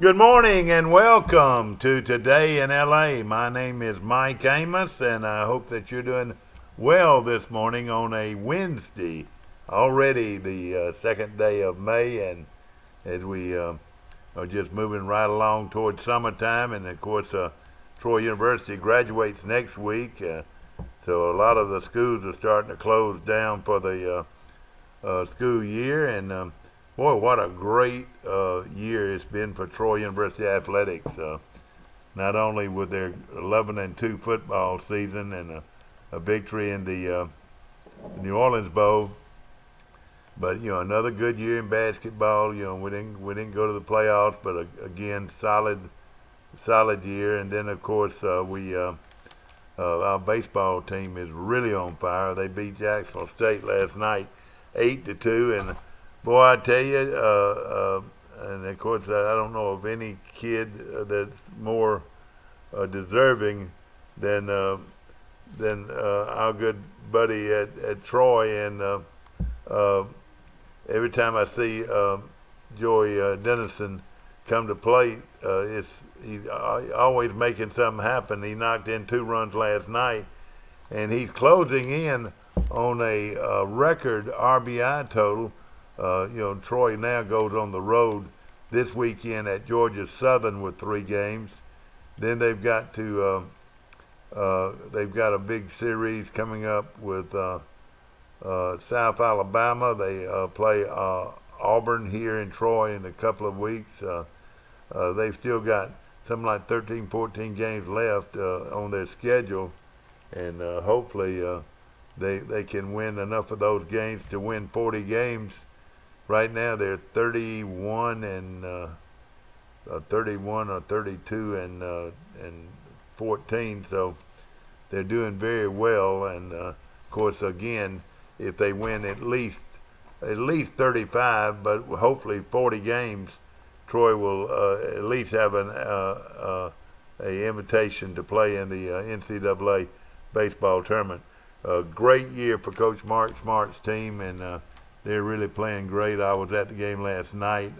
Good morning and welcome to Today in LA. My name is Mike Amos, and I hope that you're doing well this morning on a Wednesday, already the second day of May, and as we are just moving right along towards summertime, and of course, Troy University graduates next week, so a lot of the schools are starting to close down for the school year, and boy, what a great year it's been for Troy University athletics. Not only with their 11-2 football season and a victory in the New Orleans Bowl, but another good year in basketball. We didn't go to the playoffs, but again, solid year. And then of course our baseball team is really on fire. They beat Jacksonville State last night, 8-2, and boy, I tell you, and of course, I don't know of any kid that's more deserving than our good buddy at Troy. And every time I see Joey Dennison come to play, he's always making something happen. He knocked in 2 runs last night, and he's closing in on a record RBI total. Troy now goes on the road this weekend at Georgia Southern with 3 games. Then they've got a big series coming up with South Alabama. They play Auburn here in Troy in a couple of weeks. They've still got something like 13, 14 games left on their schedule, and hopefully they can win enough of those games to win 40 games. Right now they're 31 or 32 and 14, so they're doing very well. And of course, again, if they win at least 35, but hopefully 40 games, Troy will at least have a invitation to play in the NCAA baseball tournament. A great year for Coach Mark Smart's team, and they're really playing great. I was at the game last night.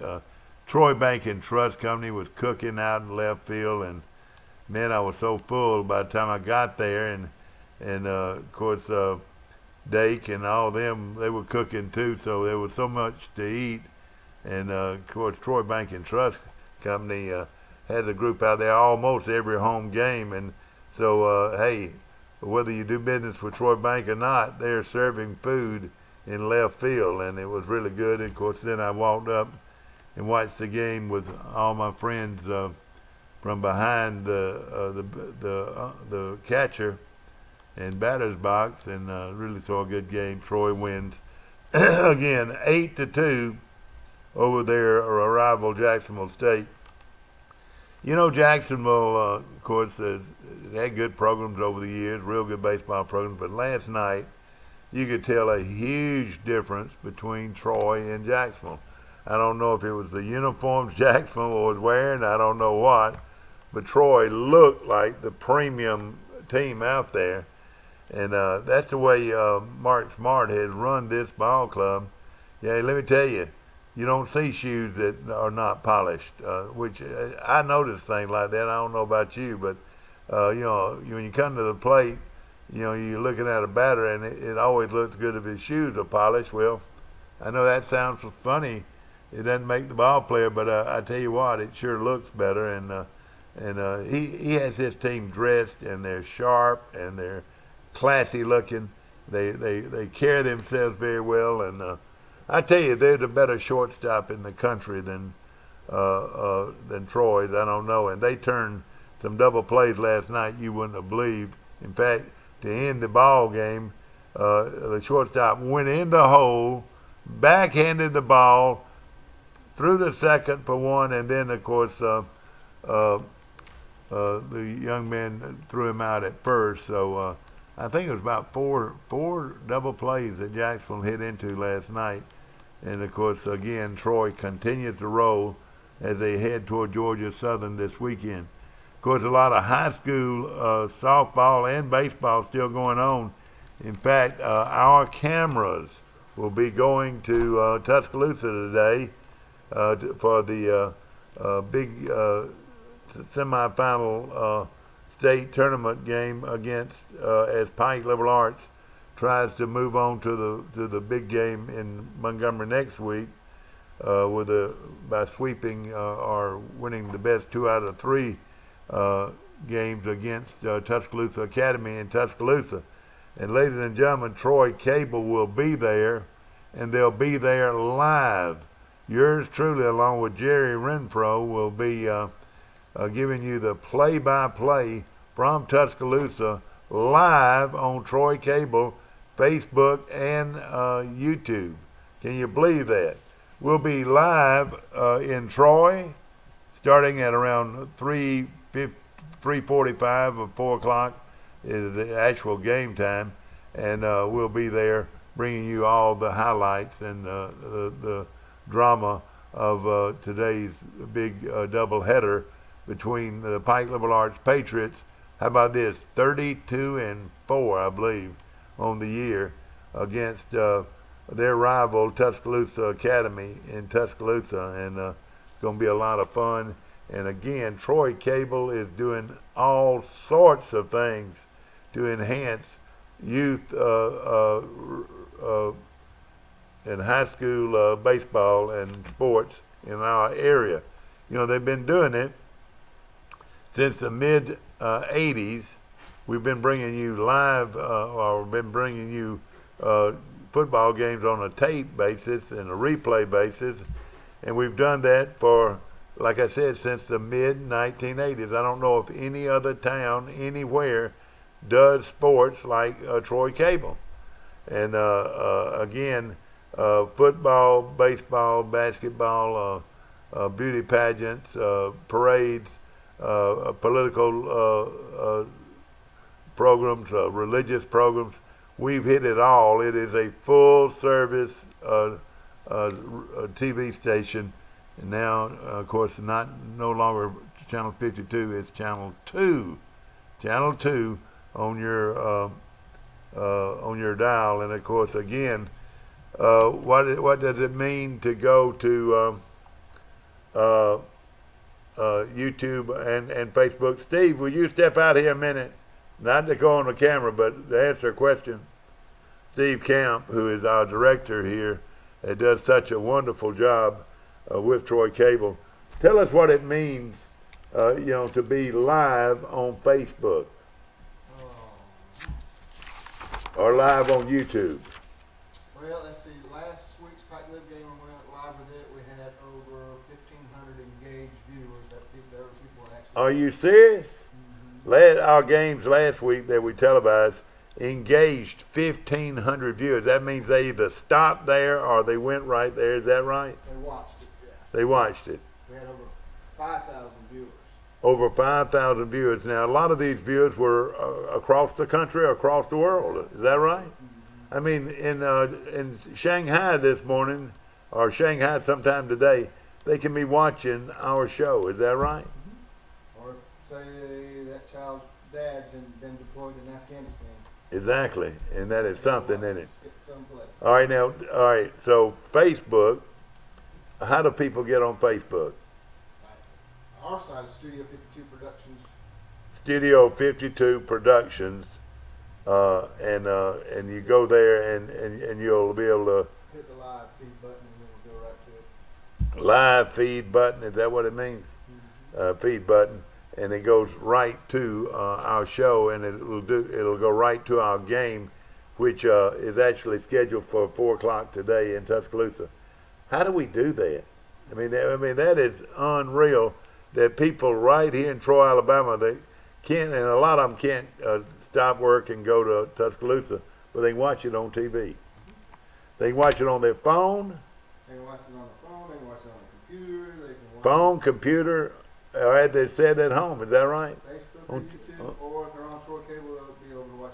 Troy Bank and Trust Company was cooking out in left field, and man, I was so full by the time I got there. And of course, Dake and all them, they were cooking too, so there was so much to eat. And of course, Troy Bank and Trust Company has a group out there almost every home game. And so, hey, whether you do business with Troy Bank or not, they're serving food in left field, and it was really good. And of course, then I walked up and watched the game with all my friends from behind the catcher and batter's box, and really saw a good game. Troy wins again, 8-2 over their rival Jacksonville State. Jacksonville, of course, they had good programs over the years, real good baseball programs, but last night you could tell a huge difference between Troy and Jacksonville. I don't know if it was the uniforms Jacksonville was wearing, I don't know what, but Troy looked like the premium team out there. And that's the way Mark Smart has run this ball club. Yeah, let me tell you, you don't see shoes that are not polished, which I notice things like that. I don't know about you, but when you come to the plate, you're looking at a batter, and it always looks good if his shoes are polished. Well, I know that sounds funny. It doesn't make the ball player, but I tell you what, it sure looks better. And he has his team dressed, and they're sharp, and they're classy looking. They carry themselves very well, and I tell you, there's a better shortstop in the country than Troy's. I don't know, and they turned some double plays last night you wouldn't have believed. In fact, to end the ball game, the shortstop went in the hole, backhanded the ball, threw the second for one, and then of course the young man threw him out at first. So I think it was about four double plays that Jacksonville hit into last night, and of course again Troy continues to roll as they head toward Georgia Southern this weekend. Of course, a lot of high school softball and baseball still going on. In fact, our cameras will be going to Tuscaloosa today for the big semifinal state tournament game against as Pike Liberal Arts tries to move on to the big game in Montgomery next week by sweeping or winning the best 2 out of 3 games against Tuscaloosa Academy in Tuscaloosa. And ladies and gentlemen, Troy Cable will be there, and they'll be there live. Yours truly, along with Jerry Renfro, will be giving you the play-by-play from Tuscaloosa live on Troy Cable, Facebook, and YouTube. Can you believe that? We'll be live in Troy starting at around 3:45 or 4 o'clock is the actual game time, and we'll be there bringing you all the highlights and the drama of today's big doubleheader between the Pike Liberal Arts Patriots. How about this? 32-4, I believe, on the year against their rival Tuscaloosa Academy in Tuscaloosa, and it's going to be a lot of fun. And again, Troy Cable is doing all sorts of things to enhance youth and high school baseball and sports in our area. You know, they've been doing it since the mid-'80s. We've been bringing you live, or been bringing you football games on a tape basis and a replay basis, and we've done that for, like I said, since the mid-1980s. I don't know if any other town anywhere does sports like Troy Cable. And again, football, baseball, basketball, beauty pageants, parades, political programs, religious programs. We've hit it all. It is a full-service TV station. And now, of course, no longer Channel 52. It's Channel 2. Channel 2 on your dial. And of course, again, what does it mean to go to YouTube and Facebook? Steve, will you step out here a minute? Not to go on the camera, but to answer a question. Steve Camp, who is our director here, does such a wonderful job with Troy Cable. Tell us what it means, to be live on Facebook or live on YouTube. Well, let's see. Last week's Pike Live game, when we went live with it, we had over 1,500 engaged viewers. Those people actually. Are you serious? Mm-hmm. Our games last week that we televised engaged 1,500 viewers. That means they either stopped there or they went right there. Is that right? They watched it, yeah. They watched it. We had over 5,000 viewers. Over 5,000 viewers. Now, a lot of these viewers were across the country, across the world. Is that right? Mm-hmm. I mean, in Shanghai this morning, or Shanghai sometime today, they can be watching our show. Is that right? Mm-hmm. Or say that child's dad's been deployed in Afghanistan. Exactly, and that is something, isn't it? All right, so Facebook, how do people get on Facebook? Our side is Studio 52 Productions. Studio 52 Productions, and you go there and you'll be able to hit the live feed button and then we'll go right to it. Live feed button, is that what it means? Mm-hmm. Feed button. And it goes right to our show, and it'll go right to our game, which is actually scheduled for 4 o'clock today in Tuscaloosa. How do we do that? I mean that is unreal. That people right here in Troy, Alabama, they can't, and a lot of them can't stop work and go to Tuscaloosa, but they can watch it on TV. They can watch it on their phone. They can watch it on the phone. They can watch it on the computer. They can watch phone, computer. Or had they said at home, is that right? Facebook, YouTube, or if they're on Troy Cable, they'll be able to watch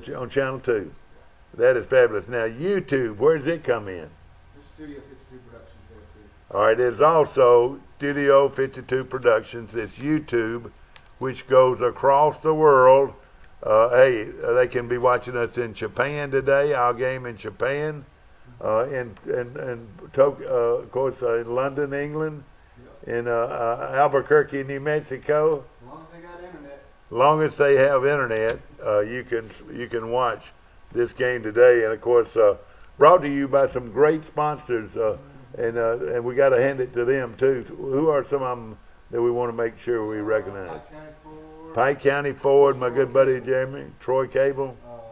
it on Channel 2. Yeah. That is fabulous. Now, YouTube, where does it come in? There's Studio 52 Productions there, too. All right, there's also Studio 52 Productions. It's YouTube, which goes across the world. They can be watching us in Japan today, our game in Japan, of course, in London, England. in Albuquerque, New Mexico. As long as they got internet. Long as they have internet, you can watch this game today. And of course, brought to you by some great sponsors, and we got to hand it to them too. Who are some of them that we want to make sure we recognize? Pike County Ford. Pike County Ford, my good buddy Jeremy, Troy Cable. A lot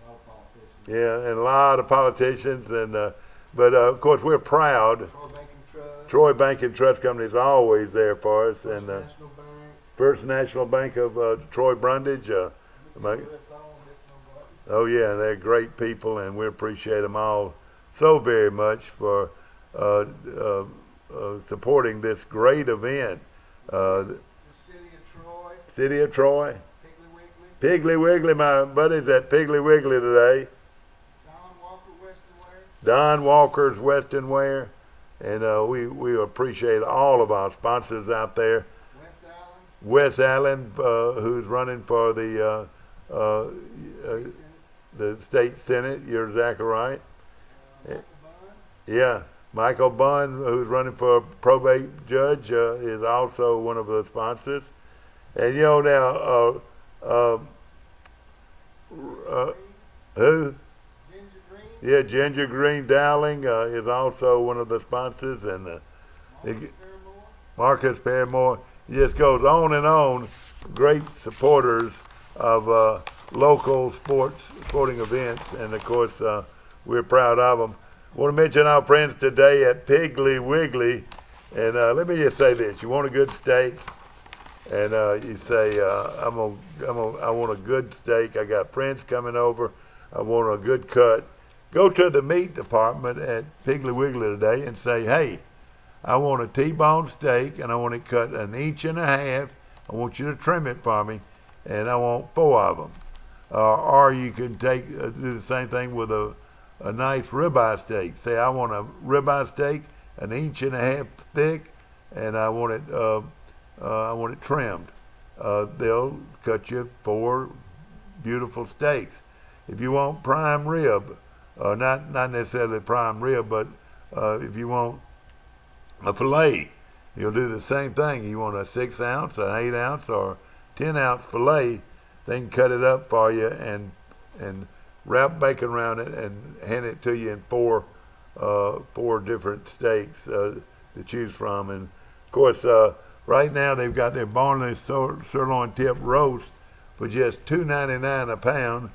of politicians. Yeah, and a lot of politicians, and but of course we're proud. Troy Bank and Trust. Troy Bank and Trust Company is always there for us, First and National Bank. First National Bank of Troy Brundage. My- Oh yeah, they're great people, and we appreciate them all so very much for supporting this great event. The City of Troy. City of Troy, Piggly Wiggly. Piggly Wiggly, my buddies at Piggly Wiggly today. Don Walker Western Wear. Don Walker's Western Wear, and we appreciate all of our sponsors out there. West Wes Allen. Allen, who's running for the state senate. You're exactly right. Michael Bunn. Yeah, Michael Bunn, who's running for probate judge, is also one of the sponsors. And you know now, who? Ginger Green. Yeah, Ginger Green Dowling is also one of the sponsors, and Marcus Fairmore. Marcus Paramore. It just goes on and on. Great supporters of local sporting events, and of course we're proud of them. Want to mention our friends today at Piggly Wiggly, and let me just say this: you want a good steak, and you say, I want a good steak. I got friends coming over. I want a good cut. Go to the meat department at Piggly Wiggly today and say, hey, I want a T-bone steak, and I want it cut 1.5 inches. I want you to trim it for me, and I want 4 of them. Or you can do the same thing with a nice ribeye steak. Say, I want a ribeye steak 1.5 inches thick, and I want it trimmed. They'll cut you 4 beautiful steaks. If you want prime rib, not necessarily prime rib, but if you want a fillet, you'll do the same thing. You want a 6 ounce, an 8 ounce, or 10 ounce fillet, they can cut it up for you and wrap bacon around it and hand it to you in 4 different steaks to choose from. And of course, right now they've got their boneless sirloin tip roast for just $2.99 a pound.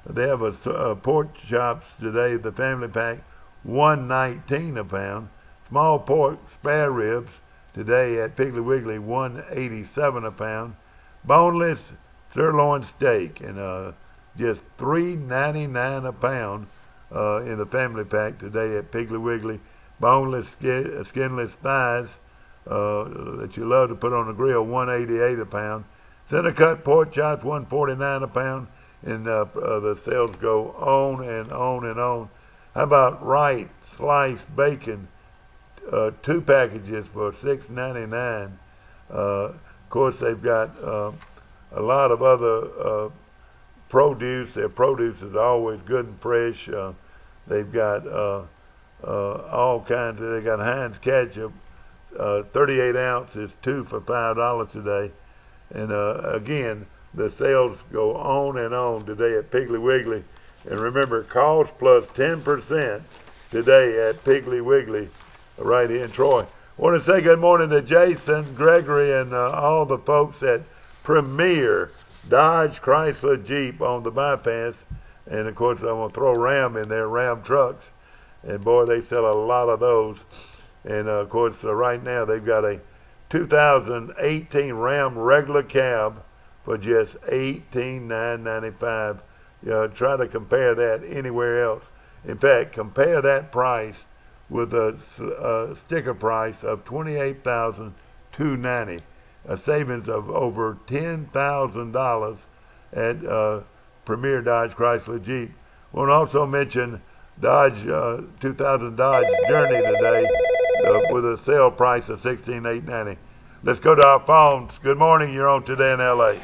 They have a pork chops today, the family pack, $1.19 a pound. Small pork spare ribs today at Piggly Wiggly, $1.87 a pound. Boneless sirloin steak, and just $3.99 a pound in the family pack today at Piggly Wiggly. Boneless, skinless thighs that you love to put on the grill, $1.88 a pound. Center cut pork chops, $1.49 a pound, and the sales go on and on and on. How about right sliced bacon? 2 packages for $6.99. Of course, they've got a lot of other produce. Their produce is always good and fresh. They've got all kinds. They got Heinz ketchup, 38 ounces, 2 for $5 today. And again, the sales go on and on today at Piggly Wiggly. And remember, cost plus 10% today at Piggly Wiggly right here in Troy. I want to say good morning to Jason, Gregory, and all the folks at Premier Dodge Chrysler Jeep on the bypass. And of course, I'm going to throw Ram in there, Ram trucks. And boy, they sell a lot of those. And of course, right now they've got a 2018 Ram regular cab for just $18,995. Try to compare that anywhere else. In fact, compare that price with a sticker price of $28,290, a savings of over $10,000 at Premier Dodge Chrysler Jeep. I want to also mention Dodge 2000 Dodge Journey today with a sale price of $16,890. Let's go to our phones. Good morning. You're on Today in L.A.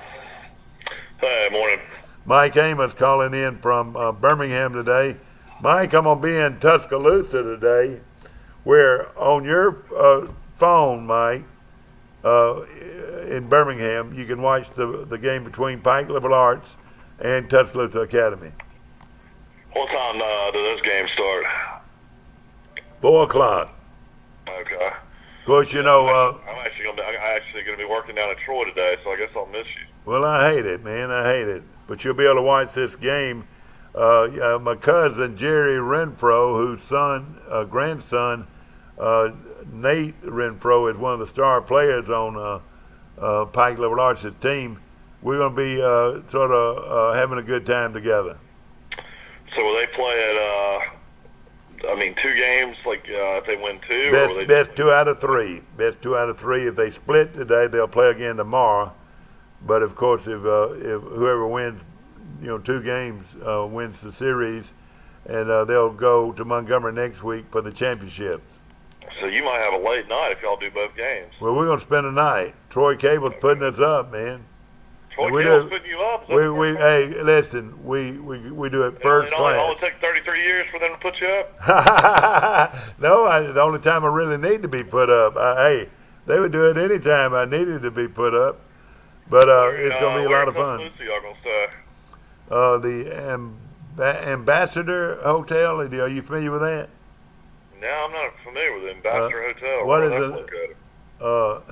Hi, morning. Mike Amos calling in from Birmingham today. Mike, I'm going to be in Tuscaloosa today, where on your phone, Mike, in Birmingham, you can watch the game between Pike Liberal Arts and Tuscaloosa Academy. What time do those games start? 4 o'clock. Okay. Of course, you know. I'm actually gonna be working down in Troy today, so I guess I'll miss you. Well, I hate it, man. I hate it. But you'll be able to watch this game. My cousin Jerry Renfro, whose grandson Nate Renfro is one of the star players on Pike Liberal Arts' team. We're going to be sort of having a good time together. So will they play at 2 games? Like if they win 2, best 2 out of 3. Best 2 out of 3. If they split today, they'll play again tomorrow. But of course, if whoever wins, 2 games wins the series, and they'll go to Montgomery next week for the championship. So you might have a late night if y'all do both games. Well, we're going to spend a night. Troy Cable's putting us up, man. Troy Cable's putting you up? Hey, listen, we do it first class. It only took 33 years for them to put you up? No, the only time I really need to be put up. Hey, they would do it any time I needed to be put up. But it's going to be a lot of fun. Where in Tuscaloosa y'all going to stay? The Ambassador Hotel. Are you familiar with that? No, I'm not familiar with the Ambassador Hotel. What is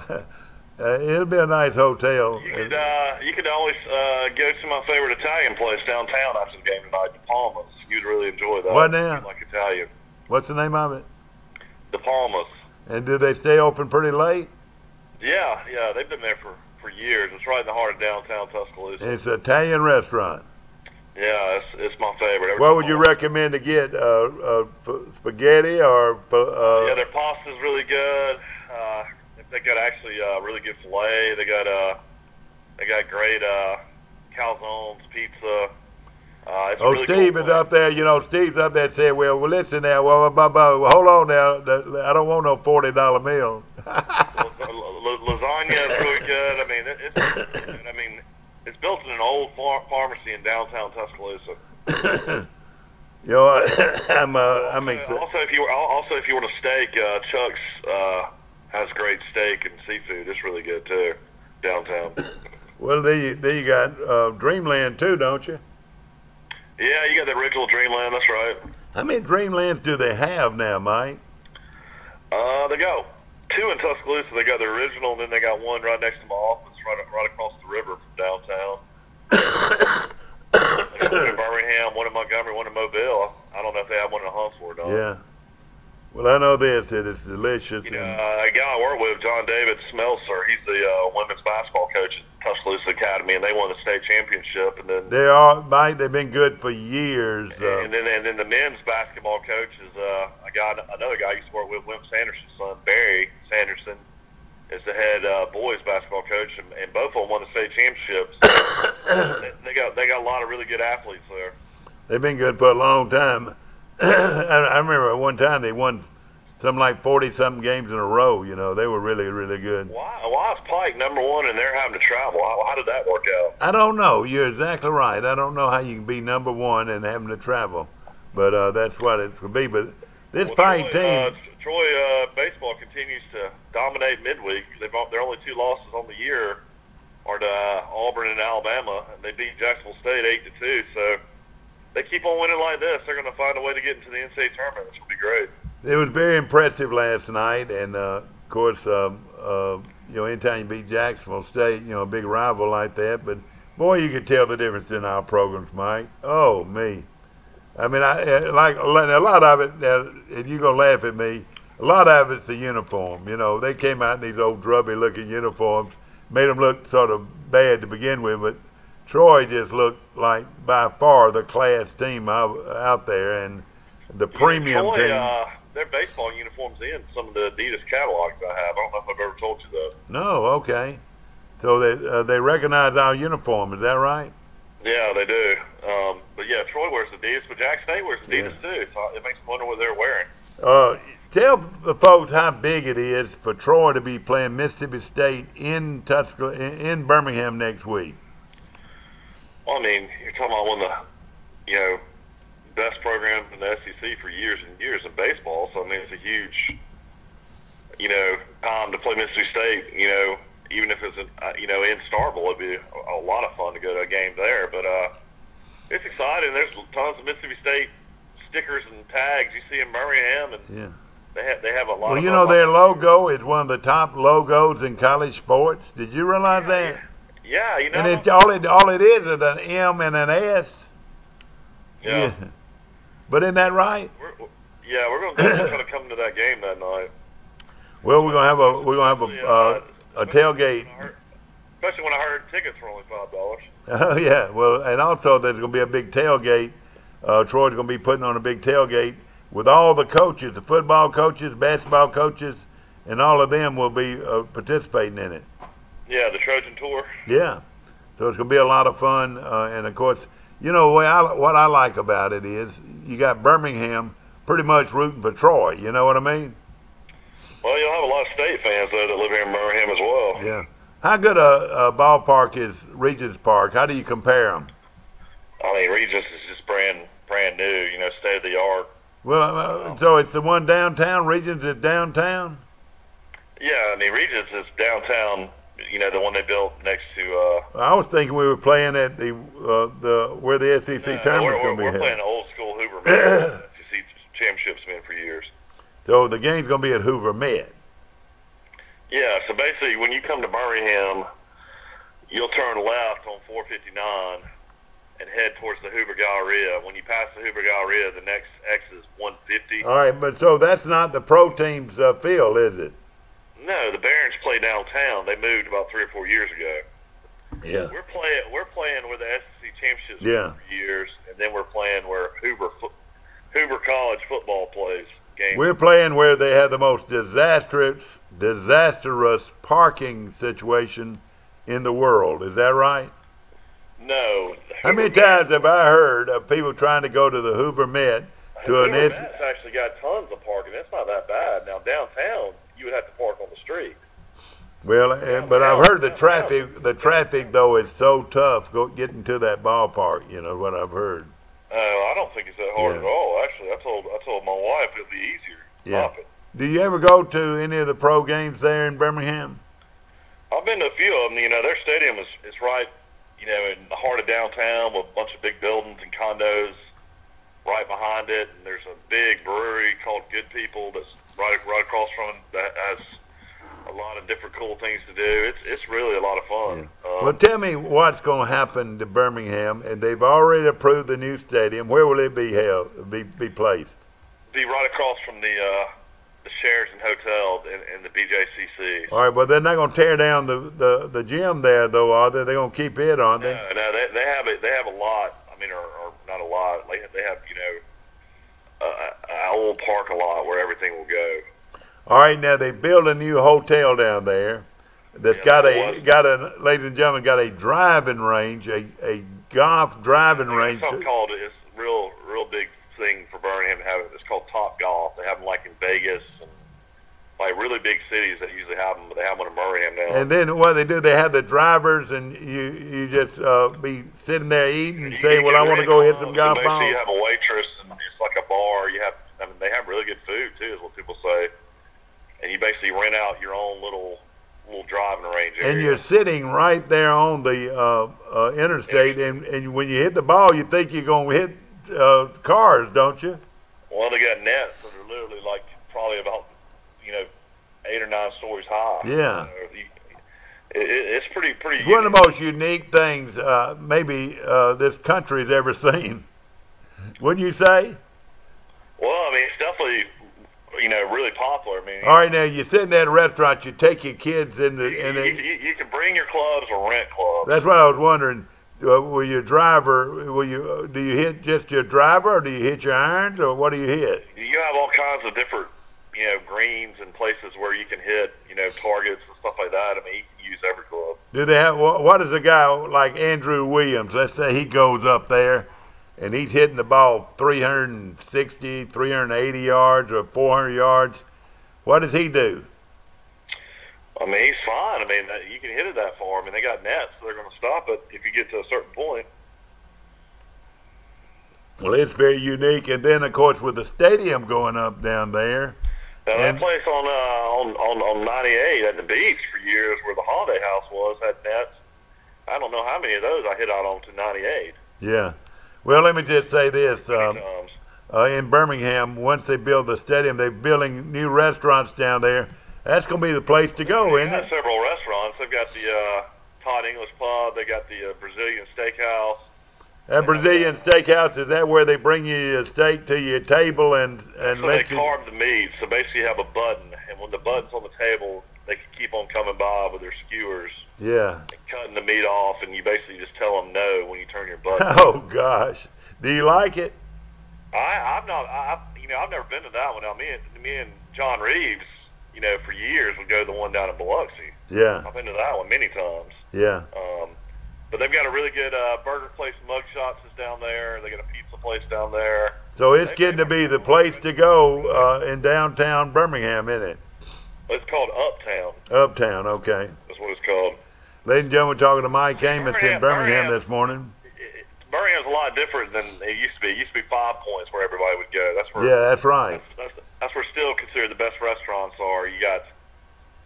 it? It'll be a nice hotel. You could always go to my favorite Italian place downtown after the game tonight, De Palmas. You'd really enjoy that. What now? You like Italian. What's the name of it? De Palmas. And do they stay open pretty late? Yeah, they've been there for years. It's right in the heart of downtown Tuscaloosa. It's an Italian restaurant. Yeah, it's my favorite. What would you recommend to get? Spaghetti or? Yeah, their pasta's really good. They got actually really good filet. They got great calzones, pizza. It's really Steve cool is up there. Steve's up there saying, "Well, listen now. Well, hold on now. I don't want no $40 meal." Lasagna is really good. It's built in an old pharmacy in downtown Tuscaloosa. I'm excited. Also, if you want a steak, Chuck's has great steak and seafood. It's really good too, downtown. Well, there you got Dreamland too, don't you? Yeah, you got the original Dreamland. That's right. How many Dreamlands do they have now, Mike? They got 2 in Tuscaloosa. They got the original, and then they got one right next to my office, right across the river from downtown. They got one in Birmingham, one in Montgomery, one in Mobile. I don't know if they have one in Huntsville or not. Yeah. Well, I know this. It is delicious. A guy I work with, John David Smelser, he's the women's basketball coach at Tuscaloosa Academy, and they won the state championship. And then Mike. They've been good for years. And then the men's basketball coach is another guy I used to work with, Wimp Sanderson's son, Barry Sanderson, is the head boys basketball coach, and both of them won the state championships. they got a lot of really good athletes there. They've been good for a long time. I remember at one time they won something like 40-something games in a row. They were really, really good. Why is Pike number 1 and they're having to travel? How did that work out? I don't know. You're exactly right. I don't know how you can be number 1 and having to travel, but that's what it could be. But this Pike team, Troy baseball continues to dominate midweek. Their only 2 losses on the year are to Auburn and Alabama, and they beat Jacksonville State 8-2. So they keep on winning like this, they're going to find a way to get into the NCAA tournament, which will be great. It was very impressive last night, and of course, anytime you beat Jacksonville State, a big rival like that. But boy, you could tell the difference in our programs, Mike. Oh me, I like a lot of it. And you're gonna laugh at me. A lot of it's the uniform. They came out in these old drubby-looking uniforms, made them look sort of bad to begin with, but Troy just looked like by far the class team out there, and the premium Troy, team. Their baseball uniforms in some of the Adidas catalogs I have. I don't know if I've ever told you that. No, okay. So they recognize our uniform. Is that right? Yeah, they do. But yeah, Troy wears Adidas, but Jack State wears Adidas too. So it makes me wonder what they're wearing. Tell the folks how big it is for Troy to be playing Mississippi State in Birmingham next week. Well, you're talking about one of the, best programs in the SEC for years and years in baseball. So it's a time to play Mississippi State. Even if it's in Starkville, it'd be a lot of fun to go to a game there. But it's exciting. There's tons of Mississippi State stickers and tags you see in Birmingham, and Yeah. they have a lot. Well, their logo is one of the top logos in college sports. Did you realize that? Yeah, And it's all it is an M and an S. Yeah. But isn't that right? We're going to try to come to that game that night. Well, we're gonna have a tailgate. Especially when I heard tickets were only $5. Oh yeah. Well, and also there's gonna be a big tailgate. Troy's gonna be putting on a big tailgate with all the coaches, the football coaches, basketball coaches, and all of them will be participating in it. Yeah, the Trojan Tour. Yeah. So it's gonna be a lot of fun, and of course, what I like about it is you got Birmingham pretty much rooting for Troy. You know what I mean? Well, you'll have a lot of state fans though that live here in Birmingham as well. Yeah. How good a ballpark is Regents Park? How do you compare them? I mean, Regents is just brand new, state of the art. Well, so it's the one downtown. Regents is downtown. Yeah, I mean, Regents is downtown. The one they built next to. I was thinking we were playing at the where the SEC tournament's going to be We're held. playing old school Hoover Met. SEC championship's been for years. So the game's going to be at Hoover Met. Yeah, so basically when you come to Birmingham, you'll turn left on 459 and head towards the Hoover Galleria. When you pass the Hoover Galleria, the next exit is 150. All right, but so that's not the pro team's field, is it? No, the Barons play downtown. They moved about 3 or 4 years ago. Yeah. We're playing where the SEC championships Yeah. for years, and then we're playing where Hoover College football plays games. We're playing where they have the most disastrous parking situation in the world. Is that right? No. How many times have I heard of people trying to go to the Hoover Met to an Hoover Met's actually got tons of parking. It's not that bad. Now downtown, you would have to park on the street. Well, but I've heard the traffic though is so tough getting to that ballpark. What I've heard. I don't think it's that hard Yeah. at all. Actually, I told my wife it'd be easier. Yeah. Stop it. Do you ever go to any of the pro games there in Birmingham? I've been to a few of them. Their stadium is right, in the heart of downtown with a bunch of big buildings and condos right behind it. And there's a big brewery called Good People that's right across from it that has a lot of different cool things to do. It's really a lot of fun. Well, tell me what's going to happen to Birmingham, and they've already approved the new stadium. Where will it be held? Be placed? Be right across from the Sheraton Hotel in the BJCC. All right, but they're not going to tear down the gym there, though, are they? They're going to keep it, aren't they? No, they have it. They have a lot. I mean, or not a lot. They have an old park a lot where everything will go. All right, now they built a new hotel down there that's got a ladies and gentlemen, got a driving range, a golf driving range. It's called it's a real big thing for Birmingham to have it. It's called Top Golf. They have them like in Vegas and like really big cities that usually have them, but they have one in Birmingham now. And then what they do, they have the drivers, and you just be sitting there eating and say, "Well, I want to go hit some golf balls." You have a waitress, and it's like a bar. They have really good food too, is what people say. And you basically rent out your own little driving range area. And you're sitting right there on the interstate, and when you hit the ball, you think you're going to hit cars, don't you? Well, they got nets that are literally like probably about 8 or 9 stories high. Yeah. It's pretty. It's one of the most unique things maybe this country's ever seen. Wouldn't you say? Well, I mean, it's definitely really popular. I mean, all right, now you're sitting at a restaurant, you take your kids in the. You can bring your clubs or rent clubs. That's what I was wondering. Will your driver? Do you hit just your driver, or do you hit your irons, or what do you hit? You have all kinds of different, greens and places where you can hit, targets and stuff like that. I mean, you can use every club. Do they have? What is a guy like Andrew Williams? Let's say he goes up there, and he's hitting the ball 360, 380 yards, or 400 yards. What does he do? I mean, he's fine. I mean, you can hit it that far. I mean, they got nets, so they're going to stop it if you get to a certain point. Well, it's very unique. And then, of course, with the stadium going up down there. Now, that And- place on 98 at the beach for years, where the Holiday House was, had nets. I don't know how many of those I hit out on to 98. Yeah. Well, let me just say this. Many times. In Birmingham, once they build the stadium, they're building new restaurants down there. That's going to be the place to go, They isn't got it? several restaurants. They've got the Todd English Pub. They got the Brazilian Steakhouse. That Brazilian steakhouse, is that where they bring you your steak to your table and So they let you... carve the meat. So basically, you have a button, and when the button's on the table, they can keep on coming by with their skewers Yeah. and cutting the meat off, and you basically just tell them no when you turn your button. Oh, gosh. Do you like it? I've never been to that one. Now, me and John Reeves, for years would go to the one down in Biloxi. Yeah. I've been to that one many times. Yeah. But they've got a really good burger place, Mugshots is down there. They got a pizza place down there. So it's getting to be the place to go in downtown Birmingham, isn't it? It's called Uptown. Uptown, okay. That's what it's called. Ladies and gentlemen, talking to Mike Amos in Birmingham Birmingham. this morning. Birmingham's a lot different than it used to be. It used to be 5 Points where everybody would go. That's where Yeah, that's right. that's where still considered the best restaurants are. You got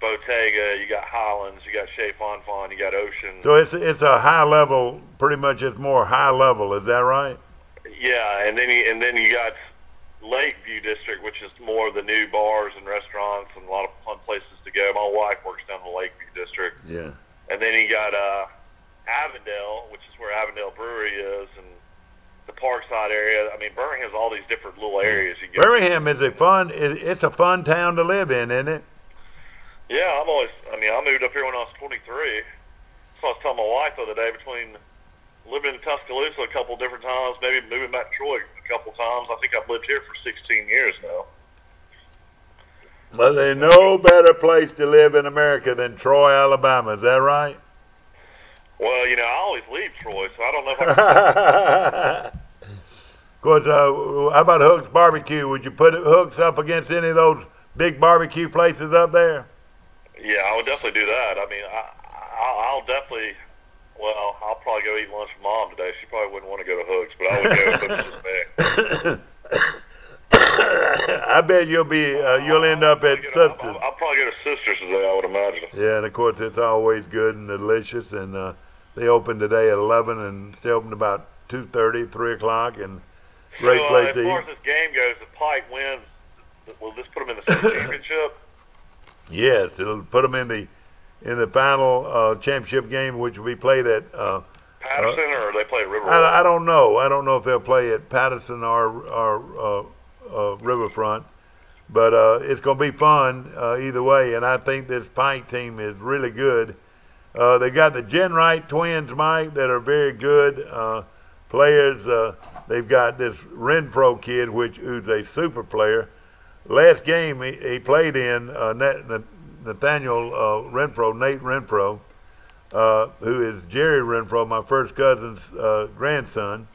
Bottega, you got Highlands, you got Chez Fonfon, you got Ocean. So it's a high level, pretty much it's more high level, is that right? Yeah, and then you got Lakeview District, which is more of the new bars and restaurants and a lot of fun places to go. My wife works down in the Lakeview District. Yeah. And then you got Avondale, which is where Avondale Brewery is, and the Parkside area. I mean, Birmingham's all these different little areas. You get. Birmingham is it's a fun town to live in, isn't it? Yeah, I moved up here when I was 23. So I was telling my wife the other day, between living in Tuscaloosa a couple different times, maybe moving back to Troy a couple times, I think I've lived here for 16 years now. Well, there's no better place to live in America than Troy, Alabama. Is that right? Well, I always leave Troy, so I don't know if I can. Of course, how about Hook's Barbecue? Would you put Hook's up against any of those big barbecue places up there? Yeah, I would definitely do that. I mean, I'll definitely. Well, I'll probably go eat lunch with Mom today. She probably wouldn't want to go to Hook's, but I would go to Hook's with me. I bet you'll end up at Sisters. I'll probably go to Sisters today, I would imagine. Yeah, and of course it's always good and delicious. And they open today at 11 and stay open about 2:30, 3 o'clock, and great So, place as to far eat. as this game goes, if Pike wins, will this put them in the state championship? Yes, it'll put them in the final championship game, which will be played at. Patterson, or they play at Riverwalk? I don't know. I don't know if they'll play at Patterson or Riverfront, but it's going to be fun either way. And I think this Pike team is really good. They got the Genwright twins, Mike, that are very good players. They've got this Renfro kid, who's a super player. Last game he played in, Nathaniel Renfro, Nate Renfro, who is Jerry Renfro, my first cousin's grandson.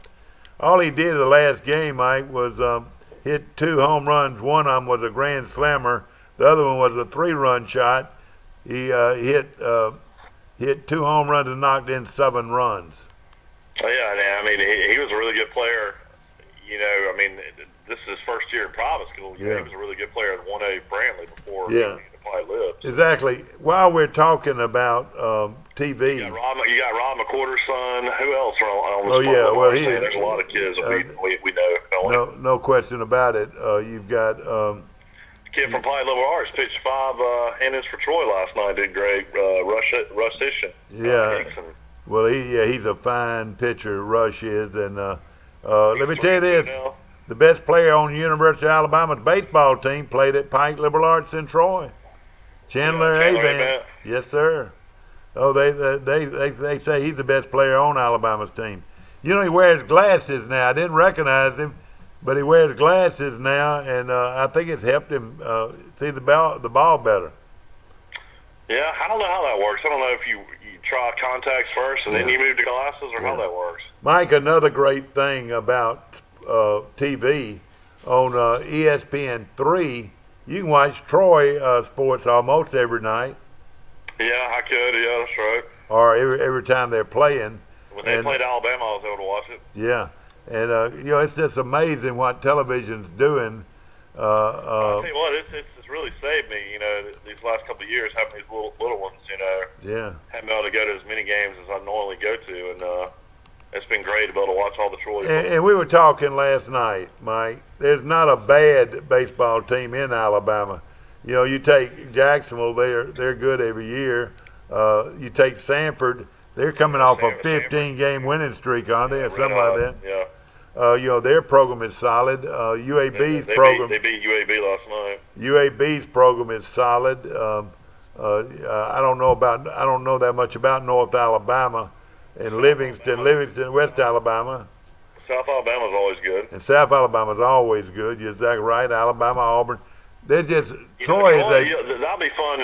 All he did the last game, Mike, was hit 2 home runs. One of them was a grand slammer. The other one was a 3-run shot. He hit 2 home runs and knocked in 7 runs. Oh, yeah, I mean, he was a really good player. I mean, this is his first year in private school. Yeah. He was a really good player at 1A Brantley before Yeah. he probably lived. Exactly. While we're talking about TV, You got Rob McWhorter's son. Who else on the Oh, yeah, Sparkle well, Mars he- team? There's a lot of kids that we know. Don't we? no question about it. You've got Kid from Pine Level Arts pitched 5 innings for Troy last night. Did great. Russ Hishin. Yeah. Well, he's a fine pitcher. Rush is, and let me tell you this: the best player on the University of Alabama's baseball team played at Pike Liberal Arts in Troy. Chandler Chandler Avant. Avant. Yes, sir. Oh, they say he's the best player on Alabama's team. He wears glasses now. I didn't recognize him, but he wears glasses now, and I think it's helped him see the ball better. Yeah, I don't know how that works. I don't know if you try contacts first and then Yeah. you move to glasses, or how that works. Mike, another great thing about TV on ESPN3, you can watch Troy sports almost every night, Yeah, I could. Yeah, that's right. or every time they're playing. When they And- played Alabama, I was able to watch it. Yeah, and it's just amazing what television's doing. I'll tell you what, it's really saved me. These last couple of years having these little ones. Yeah. Haven't been able to go to as many games as I normally go to, and it's been great to be able to watch all the Troy. And we were talking last night, Mike. There's not a bad baseball team in Alabama. You take Jacksonville; they're good every year. You take Samford; they're coming off a 15-game winning streak, aren't they, or something like that? Yeah. Their program is solid. UAB's they program. They beat UAB last night. UAB's program is solid. I don't know that much about North Alabama and Livingston, West Alabama. South Alabama's always good. And South Alabama's always good. You're exactly right. Alabama, Auburn. They're just Troy is a. That'll be fun.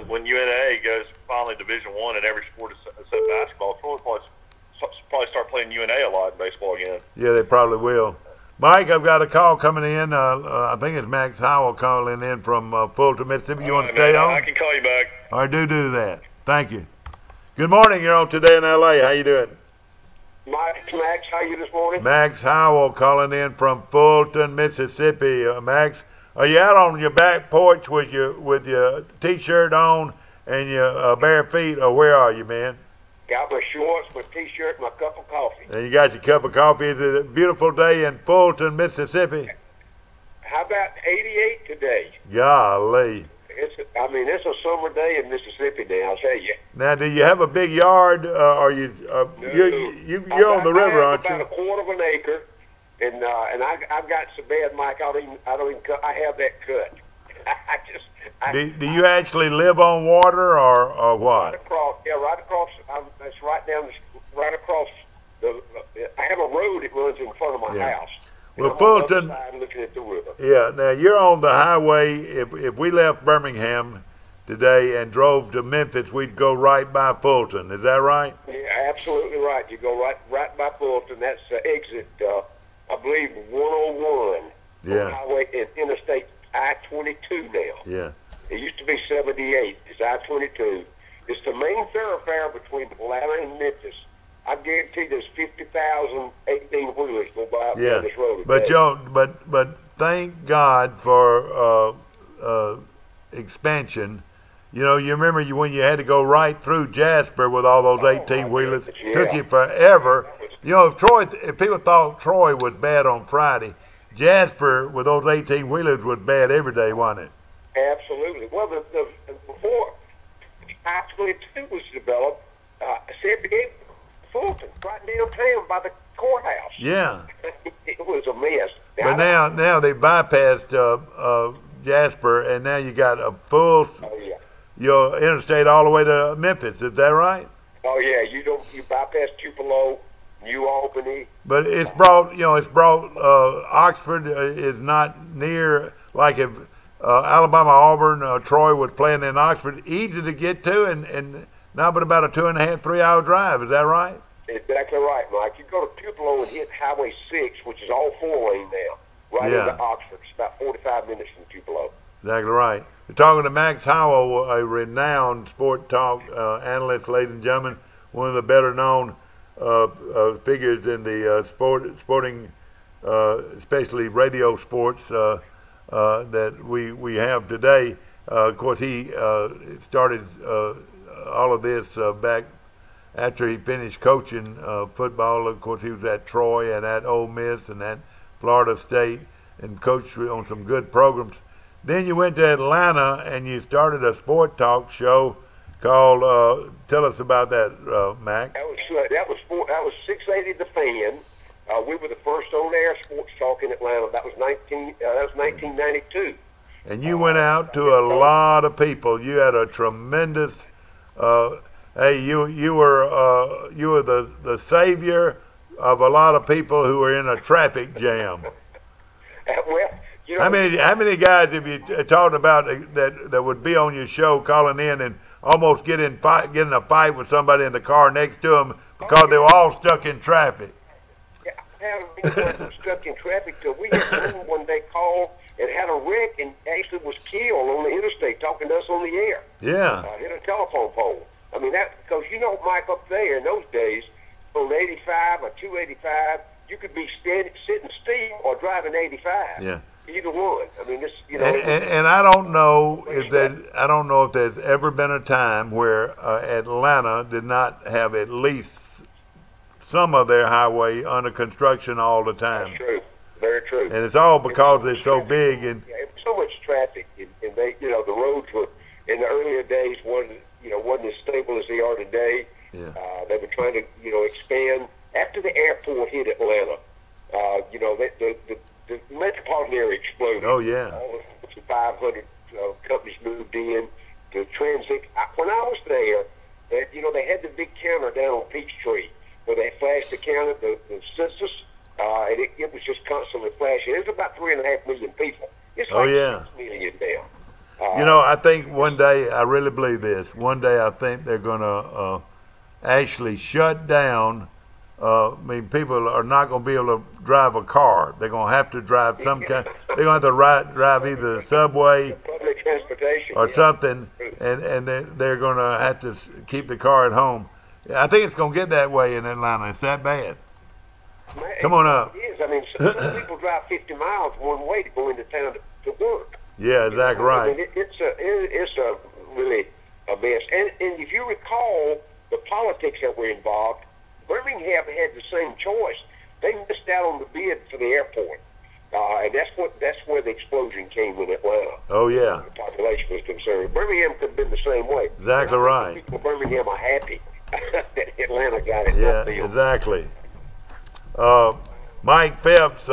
When UNA goes finally Division I in every sport except basketball, Troy will probably start playing UNA a lot in baseball again. Yeah, they probably will. Mike, I've got a call coming in. I think it's Max Howell calling in from Fulton, Mississippi. You want to stay on? I can call you back. All right, do that. Thank you. Good morning. You're on Today in L.A. How you doing? Max, how are you this morning? Max Howell calling in from Fulton, Mississippi. Max, are you out on your back porch with your T-shirt on and your bare feet, or where are you, man? Got my shorts, my T-shirt, my cup of coffee. And you got your cup of coffee. It's a beautiful day in Fulton, Mississippi. How about 88 today? Golly. It's a summer day in Mississippi now, I'll tell you. Now, do you have a big yard? Are you? You're on the river, aren't you? About a quarter of an acre, and I've got so bad, Mike. I don't even cut. I have that cut. Do you actually live on water or what? Right across. That's right across the. I have a road that runs in front of my house. Well, Fulton. Looking at the river. Yeah. Now you're on the highway. If we left Birmingham today and drove to Memphis, we'd go right by Fulton. Is that right? Yeah, absolutely right. You go right by Fulton. That's exit, I believe, 101. Yeah. Highway Interstate I-22 now. Yeah. It used to be 78. It's I-22. It's the main thoroughfare between Atlanta and Memphis. I guarantee there's 50,000 18-wheelers go by this road. But thank God for expansion. You remember when you had to go right through Jasper with all those 18-wheelers. Took you forever. If people thought Troy was bad on Friday, Jasper with those 18-wheelers was bad every day, wasn't it? Absolutely. Well, before I-22 was developed, San Fulton, right downtown by the courthouse. Yeah. It was a mess. But now they bypassed Jasper, and now you got a full interstate all the way to Memphis. Is that right? Oh yeah, you bypass Tupelo, New Albany. But it's brought Oxford is not near, like if Alabama, Auburn, Troy was playing in Oxford, easy to get to, and not but about a 2.5, 3 hour drive. Is that right? Exactly right, Mike. You go to Tupelo and hit Highway 6, which is all 4-lane now, right into Oxford. It's about 45 minutes from Tupelo. Exactly right. We're talking to Max Howell, a renowned sport talk analyst, ladies and gentlemen, one of the better known figures in the sporting, especially radio sports that we have today. Of course, he started all of this back after he finished coaching football. Of course, he was at Troy and at Ole Miss and at Florida State and coached on some good programs. Then you went to Atlanta and you started a sport talk show called. Tell us about that, Max. That was 680 The Fan. We were the first on-air sports talk in Atlanta. That was 1992. And you went out to a lot of people. You had a tremendous. You were the savior of a lot of people who were in a traffic jam. Well, how many guys have you talked about that would be on your show calling in and almost get in a fight with somebody in the car next to them because they were all stuck in traffic? Yeah, I haven't been stuck in traffic till we had one day called and had a wreck and actually was killed on the interstate talking to us on the air. Yeah. Hit a telephone pole. I mean, because Mike, up there in those days, on 85 or 285, you could be sitting still or driving 85. Yeah. either one. I mean, this, And I don't know if there's ever been a time where Atlanta did not have at least some of their highway under construction all the time. That's true. Very true. And it's all because they're so big. And so much traffic, and they, the roads were in the earlier days wasn't as stable as they are today. Yeah. They were trying to, expand after the airport hit Atlanta. The metropolitan area exploded. Oh yeah. All the 500 companies moved in. The transit. When I was there, they had the big counter down on Peachtree where they flashed the counter, the census. And it was just constantly flashing. It was about 3.5 million people. It's like 6 million now. I think one day, I really believe this, one day I think they're going to actually shut down. People are not going to be able to drive a car. They're going to have to drive some kind. They're going to have to drive either the subway, public transportation, or something, and they're going to have to keep the car at home. I think it's going to get that way in Atlanta. It's that bad. Man, come on up. It is. I mean, some people drive 50 miles one way to go into town to work. Yeah, exactly right. I mean, it's a really a mess. And if you recall the politics that were involved, Birmingham had the same choice. They missed out on the bid for the airport, and that's where the explosion came in Atlanta. Oh yeah. The population was concerned. Birmingham could have been the same way. Exactly right. People in Birmingham are happy that Atlanta got it. Yeah, exactly. Mike Phelps,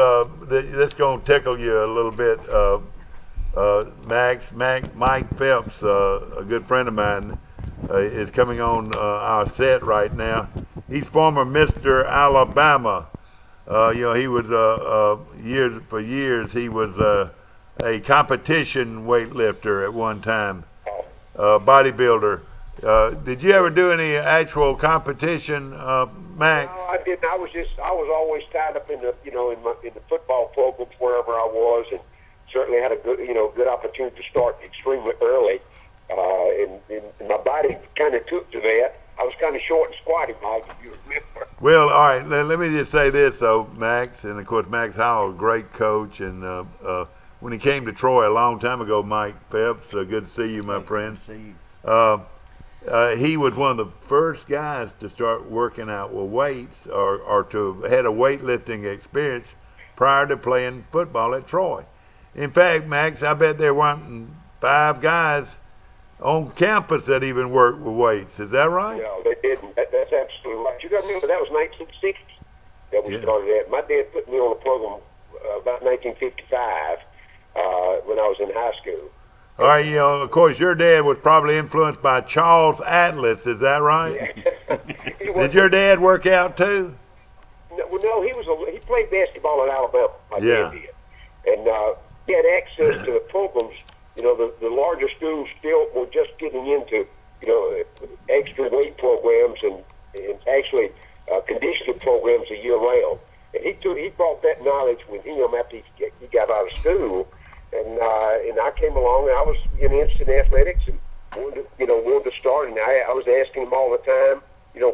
this going to tickle you a little bit, Max. Mike Phelps, a good friend of mine, is coming on our set right now. He's former Mr. Alabama. He was for years he was a competition weightlifter at one time, bodybuilder. Did you ever do any actual competition, Max? No, I didn't. I was always tied up in the in the football programs wherever I was, and certainly had a good opportunity to start extremely early. And my body kind of took to that. I was kind of short and squatty, Mike, if you remember. Well, all right. Let me just say this, though, Max, and of course Max Howell, a great coach, and when he came to Troy a long time ago, Mike Phelps, good to see you, my friend. Good to see you. He was one of the first guys to start working out with weights or to have had a weightlifting experience prior to playing football at Troy. In fact, Max, I bet there weren't 5 guys on campus that even worked with weights. Is that right? No, they didn't. That's absolutely right. You got to remember, that was 1960 that we started that. My dad put me on a program about 1955 when I was in high school. All right, of course, your dad was probably influenced by Charles Atlas. Is that right? Yeah. Did your dad work out too? No, he played basketball at Alabama. My dad did, and he had access to the programs. The larger schools still were just getting into extra weight programs and actually conditioning programs a year round. And he brought that knowledge with him after he got out of school. And I came along, and I was interested in athletics and wanted to start. And I was asking him all the time,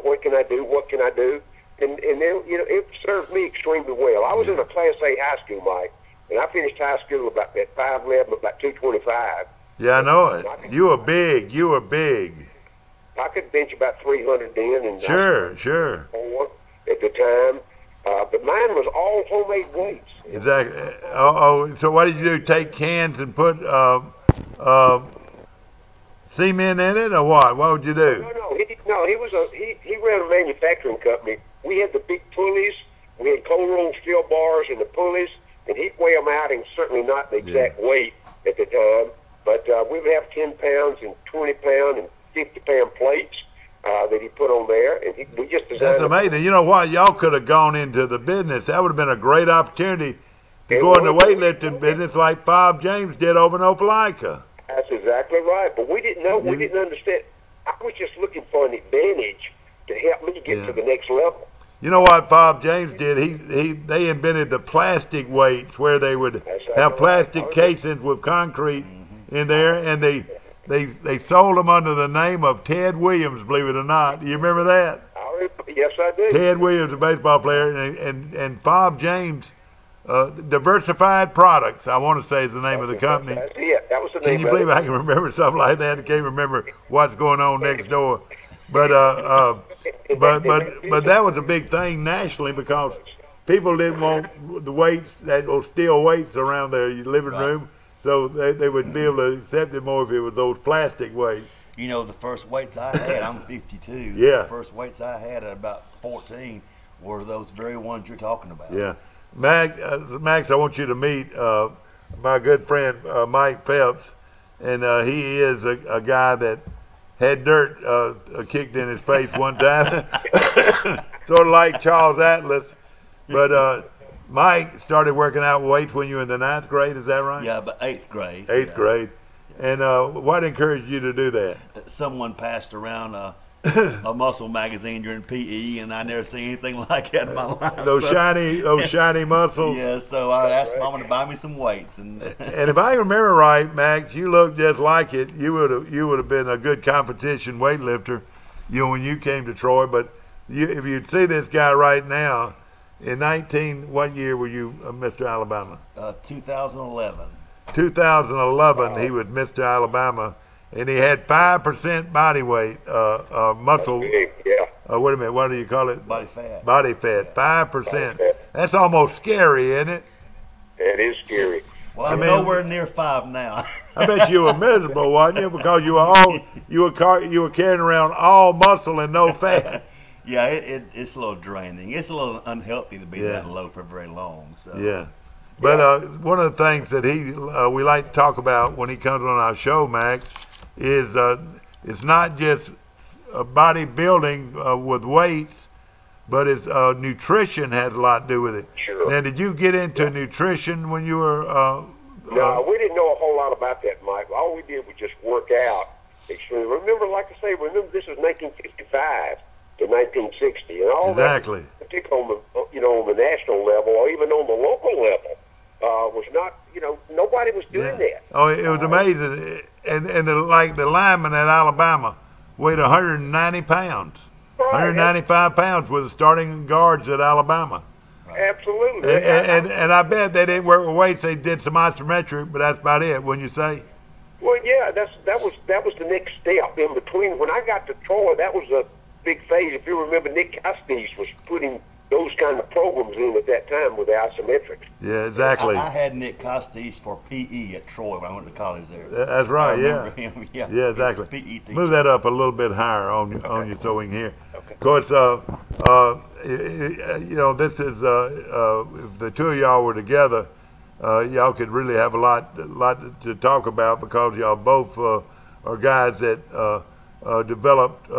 what can I do? What can I do? And then, it served me extremely well. I was in a Class A high school, Mike, and I finished high school about at 5'11", about 225. Yeah, I know it. You were big. I could bench about 300 then. And Sure. At the time. But mine was all homemade weights. Exactly. So what did you do? Take cans and put cement in it, or what? What would you do? No. He ran a manufacturing company. We had the big pulleys. We had cold rolled steel bars and the pulleys, and he'd weigh them out, and certainly not the exact weight at the time. But we would have 10 pounds and 20 pound and 50 pound plates that he put on there, and we just designed. That's amazing. You know what? Y'all could have gone into the business. That would have been a great opportunity to go into the weightlifting business like Bob James did over in Opelika. That's exactly right. But we didn't know. We didn't understand. I was just looking for an advantage to help me get to the next level. You know what Bob James did? They invented the plastic weights where they would have plastic casings with concrete in there, and they sold them under the name of Ted Williams, believe it or not. Do you remember that? Yes, I do. Ted Williams, a baseball player, and Bob James Diversified Products, I want to say is the name of the company. That's it. That was the Can name you of believe it. I can remember something like that? I can't remember what's going on next door. But but that was a big thing nationally because people didn't want the weights, those steel weights around their living room, so they would be able to accept it more if it was those plastic weights. You know, the first weights I had, I'm 52. Yeah. The first weights I had at about 14 were those very ones you're talking about. Yeah. Max, I want you to meet my good friend Mike Phelps, and he is a guy that had dirt kicked in his face one time, sort of like Charles Atlas. But Mike started working out weights when you were in the 9th grade, is that right? Yeah, but 8th grade. 8th grade. And what encouraged you to do that? Someone passed around a muscle magazine during PE, and I never seen anything like that in my life. Those shiny muscles. Yeah, so I asked Mama to buy me some weights, and And if I remember right, Max, you look just like it. You would have been a good competition weightlifter, when you came to Troy. But if you'd see this guy right now, in what year were you Mr. Alabama? 2011. 2011, he was Mr. Alabama, and he had 5% body weight, muscle. Yeah. Wait a minute, what do you call it? Body fat. Body fat, 5%. That's almost scary, isn't it? It is scary. Well, I'm mean- nowhere near 5 now. I bet you were miserable, wasn't you? Because you were carrying around all muscle and no fat. Yeah, it's a little draining. It's a little unhealthy to be Yeah. that low for very long. So. Yeah. But one of the things that we like to talk about when he comes on our show, Max, is it's not just bodybuilding with weights, but it's nutrition has a lot to do with it. Sure. Now, did you get into nutrition when you were? No, we didn't know a whole lot about that, Mike. All we did was just work out. Remember, like I say, this was 1955 to 1960, and all Exactly. that, particularly on the on the national level or even on the local level, was not. Nobody was doing that. Oh, it was amazing. And the lineman at Alabama weighed 190 pounds. Right. 195 pounds were the starting guards at Alabama. Absolutely. And I bet they didn't work with weights. They did some isometric, but that's about it. Wouldn't you say? Well, yeah, that was the next step in between. When I got to Troy, that was a big phase. If you remember, Nick Costes was putting those kind of programs in at that time with the isometrics. Yeah, exactly. I had Nick Costes for PE at Troy when I went to college there. That's right. I Yeah. remember him. Yeah. Yeah, exactly. PE teacher. Move that up a little bit higher on you so we can hear. Okay. Of course, this is if the two of y'all were together, y'all could really have a lot to talk about because y'all both are guys that developed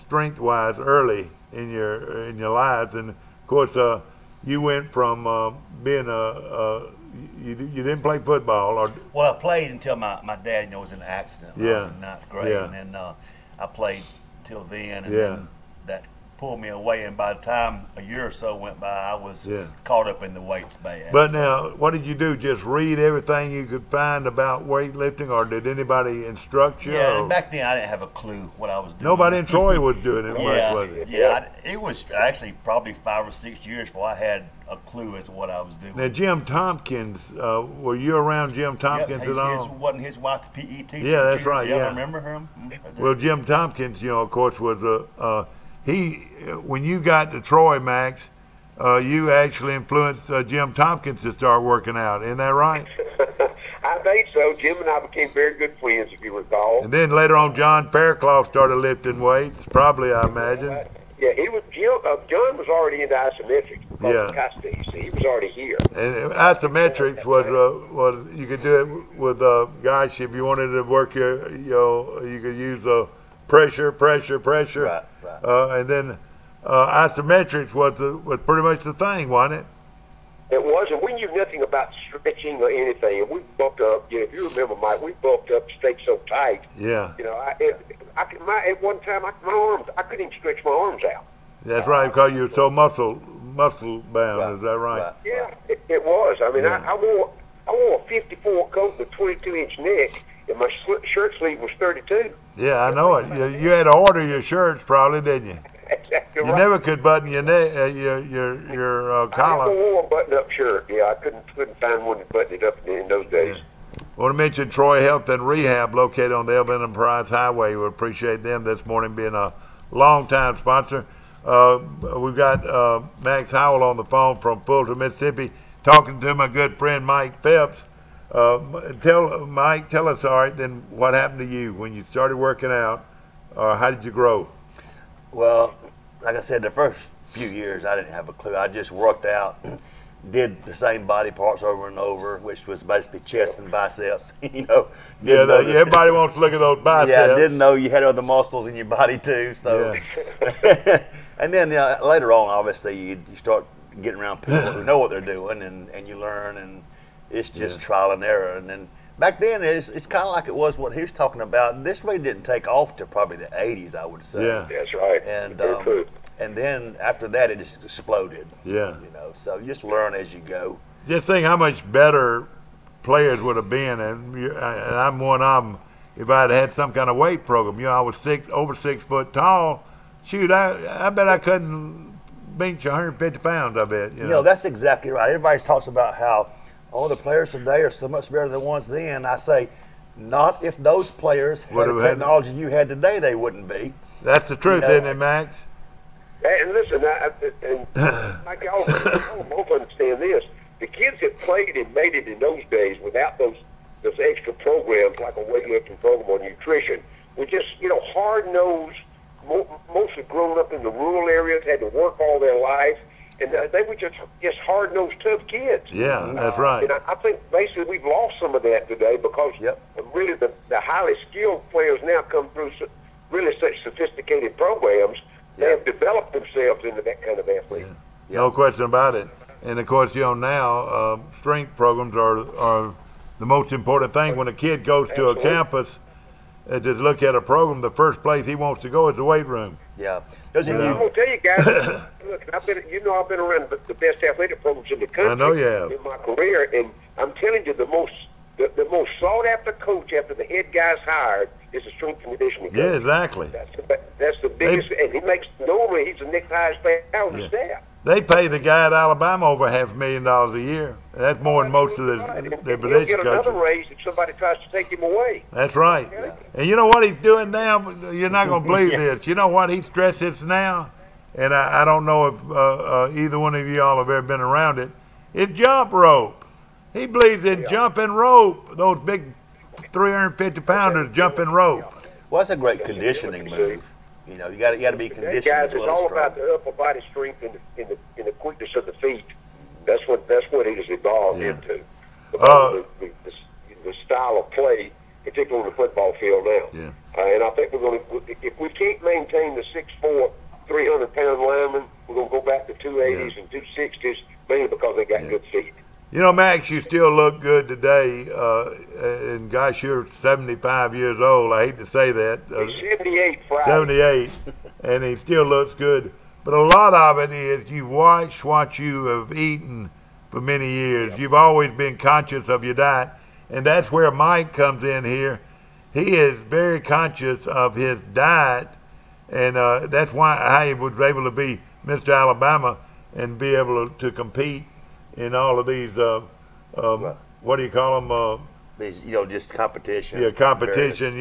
strength-wise early in your lives, and of course, you went from being you didn't play football or Well, I played until my dad was in an accident. When I Yeah. was in 9th grade, Yeah. and then I played till then, and Yeah. then that pulled me away. And by the time a year or so went by, I was Yeah. caught up in the weights bad. But now, what did you do? Just read everything you could find about weightlifting, or did anybody instruct you? yeah, or- and back then I didn't have a clue what I was doing. Nobody in Troy was doing it Yeah, much, was it? yeah. It was actually probably 5 or 6 years before I had a clue as to what I was doing. Now, Jim Tompkins, were you around Jim Tompkins Yep, at all? wasn't his wife the PE teacher? Yeah, that's too? right, You ever yeah. remember him? Well, Jim Tompkins, of course, was when you got to Troy, Max, you actually influenced Jim Tompkins to start working out. Isn't that right? I think so. Jim and I became very good friends, if you recall. And then later on, John Fairclough started lifting weights, probably, I imagine. Yeah, he was. John was already into isometrics. Yeah. Costes. He was already here. And isometrics was you could do it with gosh, if you wanted to work you could use pressure. Right. And then isometrics was pretty much the thing, wasn't it? It was, and we knew nothing about stretching or anything. And we bulked up. If you remember, Mike, we bulked up, stayed so tight. Yeah, At one time, my arms, I couldn't even stretch my arms out. that's right, because you were so muscle bound. Is that right? Yeah, it was. I mean, Yeah. I wore a 54 coat with 22-inch neck, and my shirt sleeve was 32. Yeah, I know it. You had to order your shirts, probably, didn't you? You're You right. never could button your neck, your I collar. never wore a button-up shirt. Yeah, I couldn't find one that buttoned it up in those days. I want to mention Troy Health and Rehab, located on the Elvin Enterprise Highway. We appreciate them this morning being a long-time sponsor. We've got Max Howell on the phone from Fulton, Mississippi, talking to my good friend Mike Phelps. Tell us, all right, then what happened to you when you started working out, or how did you grow? Well, like I said, the first few years I didn't have a clue. I just worked out, did the same body parts over and over, which was basically chest and biceps. Yeah, Everybody everybody wants to look at those biceps. Yeah, I didn't know you had other muscles in your body too. So, and then later on, obviously, you start getting around people who know what they're doing, and you learn, and it's just trial and error. And then back then, it's kind of like it was what he was talking about. This really didn't take off till probably the 80s, I would say. Yeah. That's right. And Very true. and then after that, it just exploded. Yeah. You know, so you just learn as you go. Just think how much better players would have been, and I'm one of them. If I had some kind of weight program, I was over 6 foot tall. Shoot, I bet I couldn't bench 150 pounds. I bet. You know, that's exactly right. Everybody talks about how all the players today are so much better than the ones then. I say, not if those players had the technology you had today, they wouldn't be. That's the truth, You know, isn't it, Max? And listen, Mike, y'all both understand this. The kids that played and made it in those days without those extra programs like a weightlifting program or nutrition were just, hard-nosed, mostly grown up in the rural areas, had to work all their life, and they were just hard-nosed, tough kids. Yeah, that's right. And I think basically we've lost some of that today because really the highly skilled players now come through really such sophisticated programs. They have developed themselves into that kind of athlete. No question about it. And of course, now strength programs are the most important thing. When a kid goes to a campus to look at a program, the first place he wants to go is the weight room. Yeah. I'm gonna tell you guys. Look, I've been around the best athletic programs in the country. I know you have. In my career, and I'm telling you, the most sought after coach after the head guy's hired is a strength and conditioning coach. Yeah, exactly. That's the biggest, and normally he's the next highest paid out of the staff. They pay the guy at Alabama over $500,000 a year. That's more than most of their position He'll get another coaches. raise if somebody tries to take him away. That's right. And you know what he's doing now? You're not going to believe this. You know what? He stresses now, and I don't know if either one of you all have ever been around it. It's jump rope. He believes in jumping rope. Those big 350-pounders jumping rope. Well, that's a great conditioning move. You know, you got to be conditioned Guys, as it's well all as strong. about the upper body strength and the quickness of the feet. That's what it has evolved into. Because of the style of play, particularly on the football field now. Yeah. And I think we're going to, if we can't maintain the 6'4", 300-pound linemen, we're going to go back to 280s and 260s, mainly because they got good feet. You know, Max, you still look good today. And gosh, you're 75 years old. I hate to say that. He's 78 Friday. 78, and he still looks good. But a lot of it is you've watched what you have eaten for many years. You've always been conscious of your diet, and that's where Mike comes in here. He is very conscious of his diet, and that's how he was able to be Mr. Alabama and be able to compete in all of these, what do you call them? These, just competition. Yeah, competition,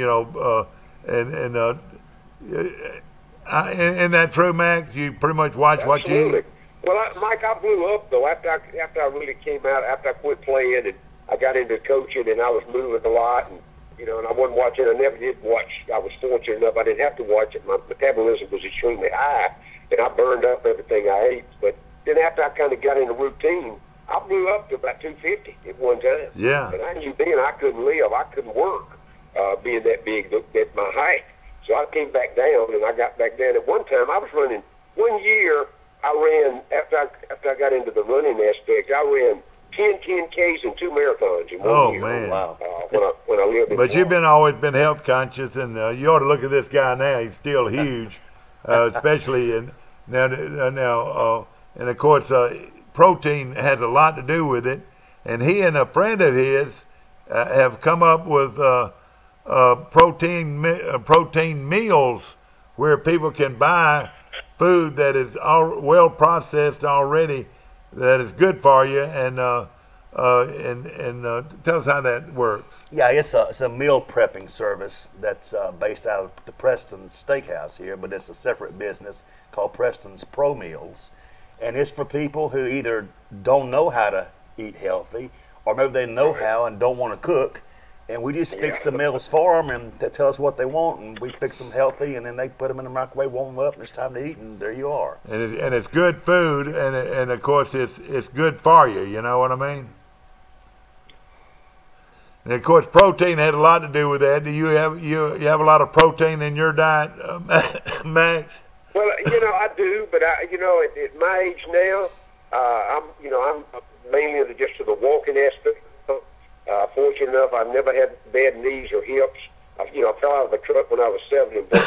and that true, Max? You pretty much watch what you eat? Well, Mike, I blew up, though, after I really came out, after I quit playing, and I got into coaching, and I was moving a lot, and I wasn't watching. I never did watch. I was fortunate enough I didn't have to watch it. My metabolism was extremely high, and I burned up everything I ate. But then after I kind of got in the routine, I blew up to about 250 at one time. Yeah. And I knew then I couldn't live. I couldn't work being that big at my height. So I came back down, and I got back down. At one time, I was running. 1 year, I ran, after I got into the running aspect, I ran 10 10Ks and 2 marathons in 1 year. Oh, man. Wow. When I lived in But you've Florida. always been health conscious, and you ought to look at this guy now. He's still huge, especially now. And of course, protein has a lot to do with it. And he and a friend of his have come up with protein meals where people can buy food that is well processed already, that is good for you, and tell us how that works. Yeah, it's a meal prepping service that's based out of the Preston Steakhouse here, but it's a separate business called Preston's Pro Meals, and it's for people who either don't know how to eat healthy, or maybe they know how and don't want to cook, and we just fix the meals for them, and they tell us what they want, and we fix them healthy, and then they put them in the microwave, warm them up, and it's time to eat, and there you are. And it's good food, and of course it's good for you. You know what I mean? And of course, protein had a lot to do with that. Do you have a lot of protein in your diet, Max? Well, I do, but at my age now, I'm mainly into just to the walking aspect. Fortunate enough, I've never had bad knees or hips. I fell out of a truck when I was 7, but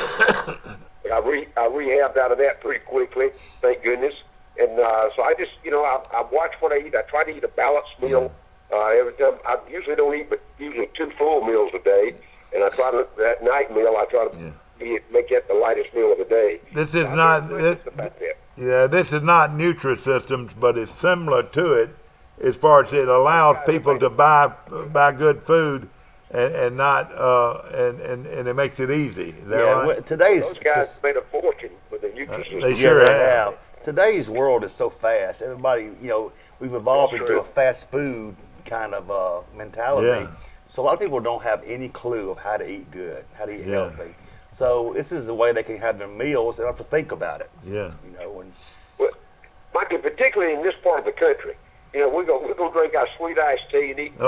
I rehabbed out of that pretty quickly, thank goodness. And so I just, I watch what I eat. I try to eat a balanced meal. Every time, I usually don't eat, but usually 2 full meals a day. And I try to, that night meal, I try to make that the lightest meal of the day. This is not, this is not Nutrisystems, but it's similar to it as far as it allows people to buy good food and not and it makes it easy. Is that right? Those guys made a fortune with the Nutrisystem. They sure have. Today's world is so fast. Everybody, we've evolved into a fast food kind of mentality. Yeah. So a lot of people don't have any clue of how to eat good, how to eat healthy. So this is a way they can have their meals. They don't have to think about it. Yeah. Well, Michael, particularly in this part of the country, we're gonna drink our sweet iced tea and eat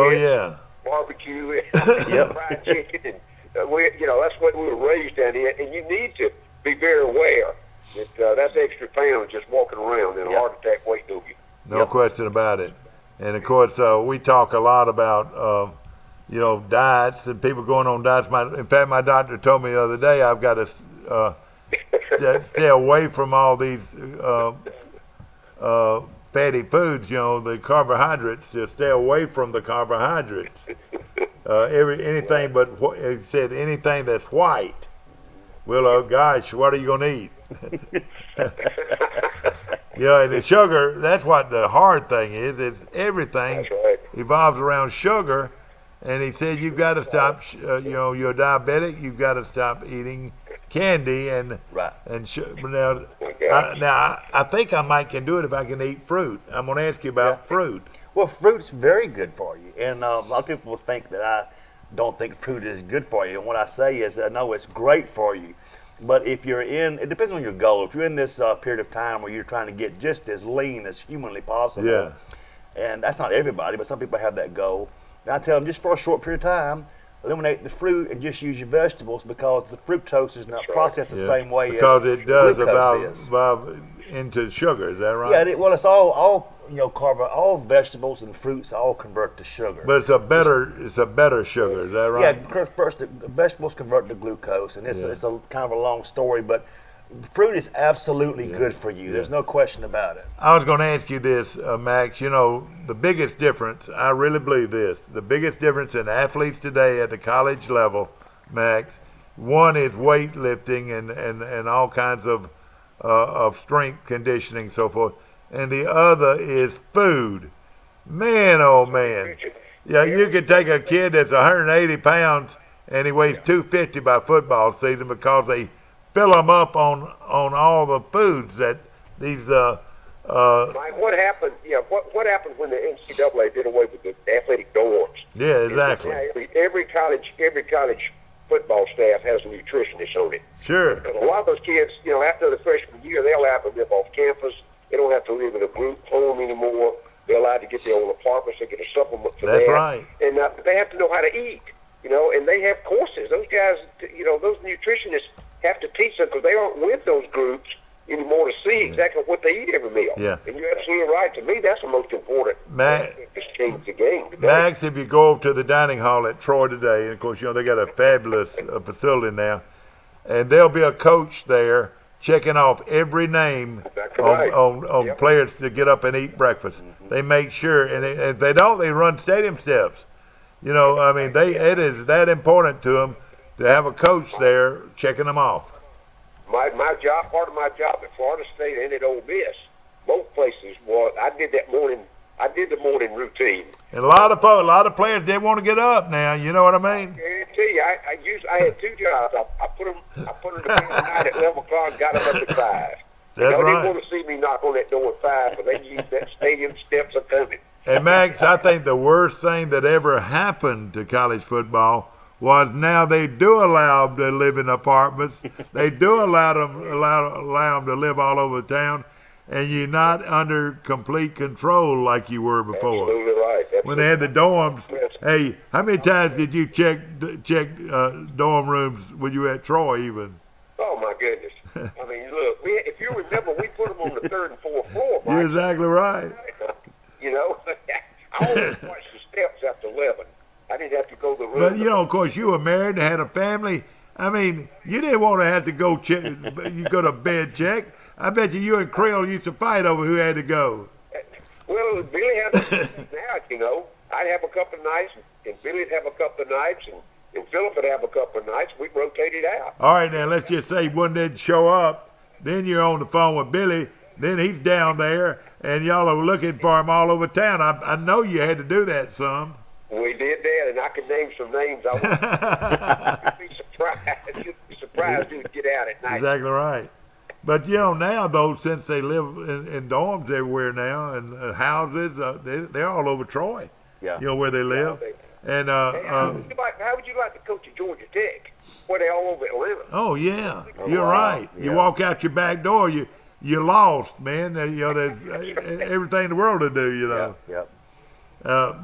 barbecue and fried chicken, and that's what we were raised down here. And you need to be very aware that that's extra pounds just walking around and a heart attack waiting on you. No question about it. And of course, we talk a lot about diets and people going on diets. In fact, my doctor told me the other day I've got to stay away from all these fatty foods, the carbohydrates. Just stay away from the carbohydrates. Anything but it said anything that's white. Well, gosh, what are you gonna eat? And the sugar. That's what the hard thing is. Is everything evolves around sugar. And he said you've got to stop. You're diabetic. You've got to stop eating candy and now I think I might can do it if I can eat fruit. I'm going to ask you about fruit. Well, fruit's very good for you, and a lot of people think that I don't think fruit is good for you. And what I say is, no, it's great for you. But if you're it depends on your goal. If you're in this period of time where you're trying to get just as lean as humanly possible, and that's not everybody, but some people have that goal. And I tell them just for a short period of time, eliminate the fruit and just use your vegetables because the fructose is not processed the same way because as it does glucose evolve into sugar. Is that right? Yeah. Well, it's all all vegetables and fruits all convert to sugar. But it's a better sugar. Is that right? Yeah. First, the vegetables convert to glucose, and it's a kind of a long story, but fruit is absolutely good for you. There's no question about it. I was going to ask you this, Max. The biggest difference, I really believe this, the biggest difference in athletes today at the college level, Max, one is weightlifting and all kinds of strength conditioning, so forth, and the other is food. Man, oh man. Yeah, you could take a kid that's 180 pounds and he weighs 250 by football season because they fill them up on all the foods that these. Mike, what happened? Yeah, what happened when the NCAA did away with the athletic dorms? Yeah, exactly. Every college football staff has a nutritionist on it. Sure. Because a lot of those kids, after the freshman year, they're allowed to live off campus. They don't have to live in a group home anymore. They're allowed to get their own apartments. They get a supplement for that. That's right. And they have to know how to eat. And they have courses. Those guys, those nutritionists have to teach them because they aren't with those groups anymore to see exactly what they eat every meal. Yeah. And you're absolutely right. To me, that's the most important. Just change the game today. Max, if you go over to the dining hall at Troy today, and of course, they got a fabulous facility now, and there'll be a coach there checking off every name on players to get up and eat breakfast. Mm-hmm. They make sure, and if they don't, they run stadium steps. It is that important to them to have a coach there checking them off. my job, part of my job at Florida State and at Ole Miss, both places was I did the morning routine. And a lot of players didn't want to get up now. You know what I mean? I guarantee you, I had two jobs. I put them to bed at night at 11 o'clock and got them up at 5. That's They right. didn't want to see me knock on that door at 5, but they used that stadium steps are coming. And Max, I think the worst thing that ever happened to college football was now they do allow them to live in apartments. They do allow them to live all over town, and you're not under complete control like you were before. Absolutely right. When they had the dorms, hey, how many times did you check dorm rooms when you were at Troy even? Oh my goodness! I mean, look, if you remember, we put them on the 3rd and 4th floor. You're Mike. exactly right. You know, I always watched the steps after 11. I didn't have to go to the room. But, you know, of course, you were married and had a family. I mean, you didn't want to have to go check, you go to bed check. I bet you and Creel used to fight over who had to go. Well, Billy had now, you know. I'd have a couple of nights, and Billy'd have a couple of nights, and Philip would have a couple of nights. We'd rotate it out. All right, now, let's just say one didn't show up. Then you're on the phone with Billy. Then he's down there, and y'all are looking for him all over town. I know you had to do that some. We did that, and I could name some names. I would be surprised. You'd be surprised who'd get out at night. Exactly right. But, you know, now, though, since they live in dorms everywhere now and houses, they're all over Troy, Yeah. you know, where they live. And, How would you like to coach at Georgia Tech, where they all over Atlanta? oh, yeah, you're wow. right. You Yeah. walk out your back door, you're lost, man. You know, there's everything in the world to do, you know. Yep.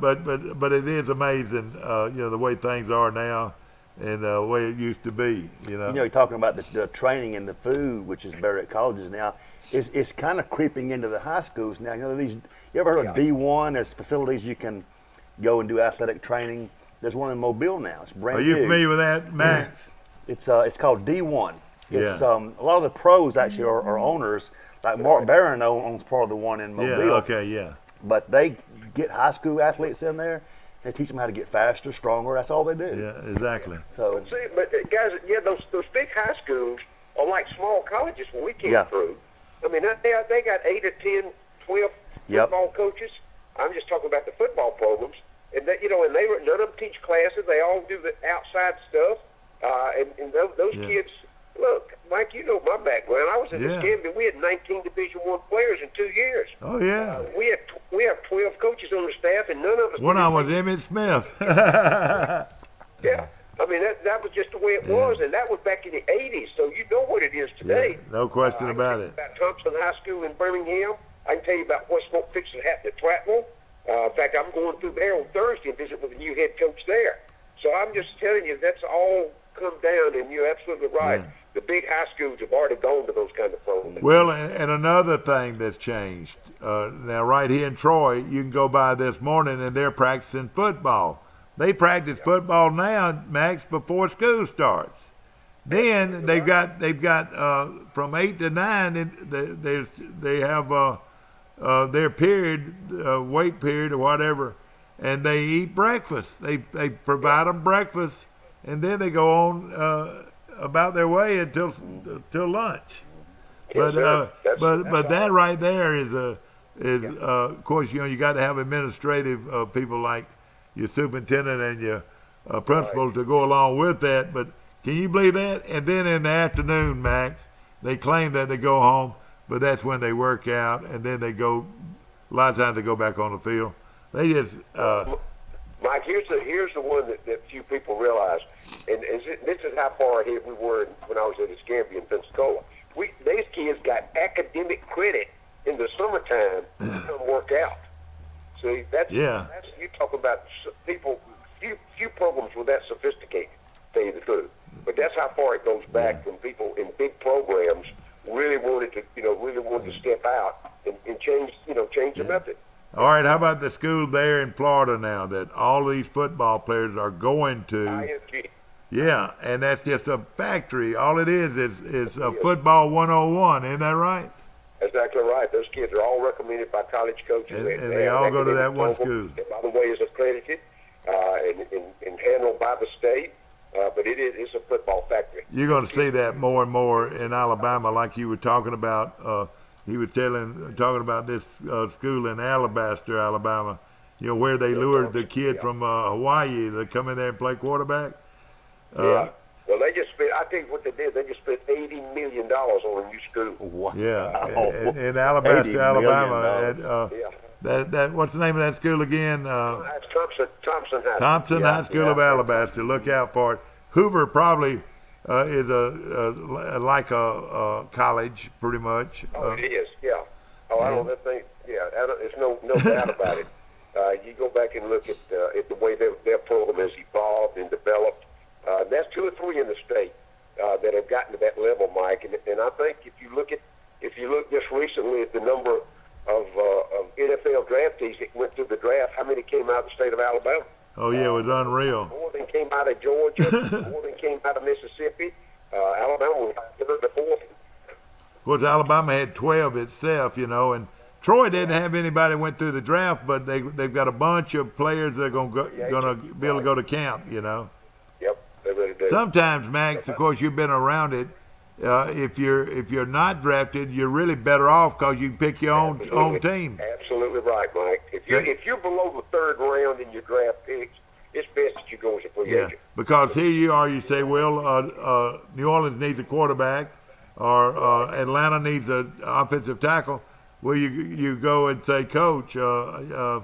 But it is amazing, you know, the way things are now and the way it used to be, you know. You know, you're talking about the training and the food, which is better at colleges now. It's kind of creeping into the high schools now. You know, you ever heard of D1? There's facilities you can go and do athletic training. There's one in Mobile now. It's brand Are new. you familiar with that, Max? It's called D1. It's Yeah. a lot of the pros actually are owners. Like Mark Barron owns part of the one in Mobile. Yeah, okay, yeah. But they get high school athletes in there. They teach them how to get faster, stronger. That's all they do. Yeah, exactly. So See, but guys, yeah, those big high schools are like small colleges when we came Yeah. through. I mean, they got 8 or 10, 12 Yep. football coaches. I'm just talking about the football programs, and they, you know, and none of them teach classes. They all do the outside stuff, and those Yeah. kids. Look, Mike, you know my background. I was in Yeah. the Scambia. We had 19 Division I players in 2 years. Oh, yeah. We have 12 coaches on the staff, and none of us. One of them was Emmett Smith. Yeah, I mean that was just the way it was, and that was back in the '80s. So you know what it is today. No question I can about tell you it. About Thompson High School in Birmingham, I can tell you about what's fixing to happen at Prattville. In fact, I'm going through there on Thursday and visit with the new head coach there. So I'm just telling you, that's all come down, and you're absolutely right. Yeah. The big high schools have already gone to those kind of programs. Well, and another thing that's changed. Now, right here in Troy, you can go by this morning and they're practicing football. They practice football now, Max, before school starts. Then they've got from 8 to 9. They have their period, wait period or whatever, and they eat breakfast. They provide them breakfast, and then they go on about their way until lunch. But that right there is of course, you know, you got to have administrative people like your superintendent and your principal to go along with that. But can you believe that? And then in the afternoon, Max, they claim that they go home, but that's when they work out, and then they go. A lot of times they go back on the field. They just. Mike, here's the one that few people realize, and this is how far ahead we were when I was at Escambia in Pensacola. These kids got academic credit in the summertime to come work out. See, that's you talk about people. Few programs were that sophisticated, to tell you the truth. But that's how far it goes back when people in big programs really wanted to step out and change the method. All right, how about the school there in Florida now that all these football players are going to? ISG. Yeah, and that's just a factory. All it is football 101. Isn't that right? Exactly right. Those kids are all recommended by college coaches. And they all go to that one program school. that, by the way, is accredited and handled by the state. but it's a football factory. You're going to see that more and more in Alabama, like you were talking about. He was talking about this school in Alabaster, Alabama. You know, where they lured the kid from Hawaii to come in there and play quarterback. Yeah. Well, they just spent. I think what they did, they just spent $80 million on a new school. Wow. Yeah, in Alabaster, Alabama. That what's the name of that school again? That's Thompson High. Thompson High School of Alabaster. Look out for it. Hoover probably is like a college, pretty much. Oh, it is. Yeah. Oh, I don't think. Yeah, there's no doubt about it. You go back and look at the way their program has evolved and developed. That's 2 or 3 in the state that have gotten to that level, Mike. And I think if you look just recently at the number of NFL draftees that went through the draft, how many came out of the state of Alabama? Oh yeah, it was unreal. More than came out of Georgia, more than came out of Mississippi. Alabama was the 4th. Of course, Alabama had 12 itself, you know, and Troy didn't have anybody went through the draft, but they've got a bunch of players that are going to be able to go to camp, you know. Yep, they really do. Sometimes, Max, of course, you've been around it. If you're not drafted, you're really better off because you can pick your own team. Absolutely right, Mike. If you're below the 3rd round in your draft picks, it's best that you go as a free agent. Because here you are, you say, well, New Orleans needs a quarterback, or Atlanta needs an offensive tackle. Well, you go and say, Coach, I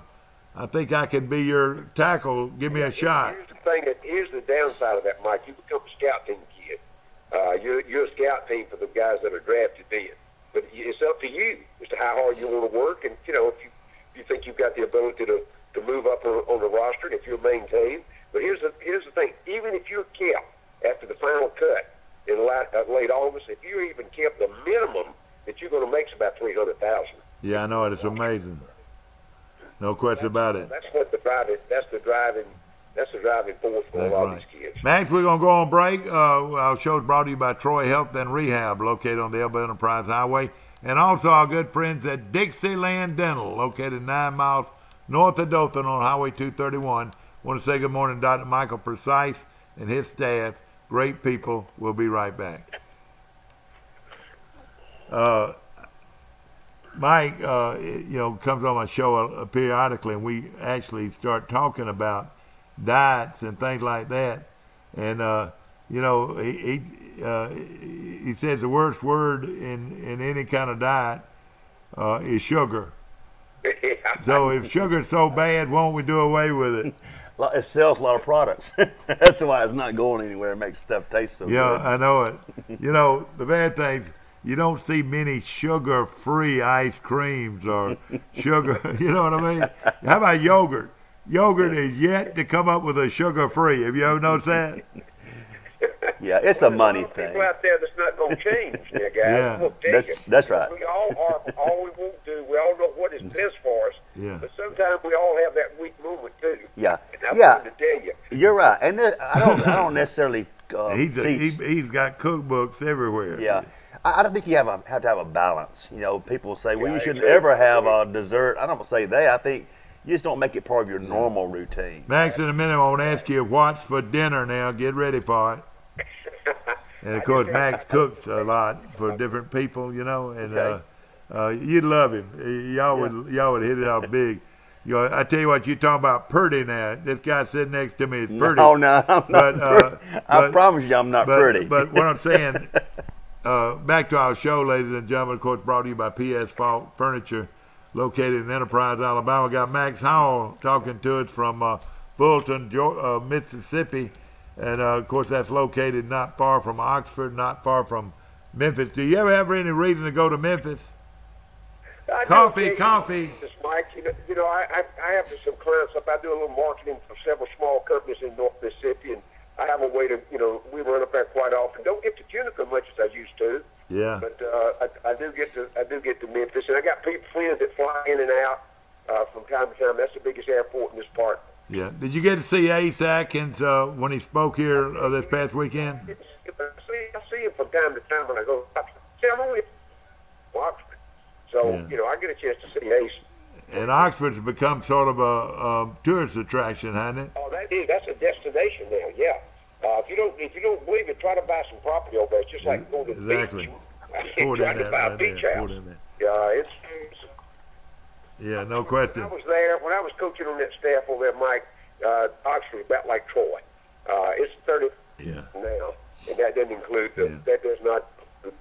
think I can be your tackle. Give me a shot. Here's the thing. Here's the downside of that, Mike. You become a scout team kid. You're a scout team for the guys that are drafted in. But it's up to you as to how hard you want to work. And, you know, if you think you've got the ability to move up on the roster, and if you're maintained. But here's the thing. Even if you're kept after the final cut in late August, if you're even kept, the minimum that you're going to make is about $300,000. Yeah, I know it. It's amazing. No question about it. That's what the driving. That's the driving force for a lot of these kids. Max, we're going to go on break. Our show is brought to you by Troy Health and Rehab, located on the Elba Enterprise Highway, and also our good friends at Dixieland Dental, located 9 miles north of Dothan on Highway 231. Want to say good morning to Dr. Michael Precise and his staff. Great people. We'll be right back. Mike, comes on my show periodically, and we actually start talking about diets and things like that. And he says the worst word in any kind of diet is sugar. So if sugar's so bad, won't we do away with it? It sells a lot of products. That's why it's not going anywhere. It makes stuff taste so good. Yeah, I know it. You know, the bad thing, you don't see many sugar-free ice creams or sugar, you know what I mean? How about yogurt? Yogurt is yet to come up with a sugar-free. Have you ever noticed that? Yeah, it's a money thing. People out there that's not going to change, guys. Yeah, that's right. We all won't do. We all know what is best for us. Yeah. But sometimes we all have that weak moment too. Yeah. And I'm going to tell you. You're right, and I don't necessarily. He's got cookbooks everywhere. Yeah. I don't think you have to have a balance. You know, people say, well, you shouldn't ever have a dessert. I don't say that. I think you just don't make it part of your normal routine. Max, in a minute, I want to ask you what's for dinner now. Get ready for it. And, of course, Max cooks a lot for different people, you know, and you'd love him. Y'all would hit it off big. You know, I tell you what, you talking about Purdy now. This guy sitting next to me is Purdy. No, I'm not Purdy. I promise you I'm not Purdy. But what I'm saying, back to our show, ladies and gentlemen, of course, brought to you by P.S. Falk Furniture, located in Enterprise, Alabama. We got Max Hall talking to us from Fulton, Mississippi. And, of course, that's located not far from Oxford, not far from Memphis. Do you ever have any reason to go to Memphis? Coffee. Mike, you know, I have some clients up. I do a little marketing for several small companies in North Mississippi, and I have a way to, you know, we run up there quite often. Don't get to Tunica much as I used to. Yeah. But I do get to Memphis, and I got friends that fly in and out from time to time. That's the biggest airport in this part. Yeah. Did you get to see Ace Atkins when he spoke here this past weekend? I see him from time to time when I go. I'm only Oxford, so you know I get a chance to see Ace. And Oxford's become sort of a tourist attraction, hasn't it? Oh, that's a destination now. Yeah, if you don't believe it, try to buy some property over there. It's just like going to the Exactly. beach. Trying to buy a beach house. Yeah, it's Yeah, no question. When I was coaching on that staff over there, Mike, Oxford about like Troy. It's 30 now, and that doesn't include that does not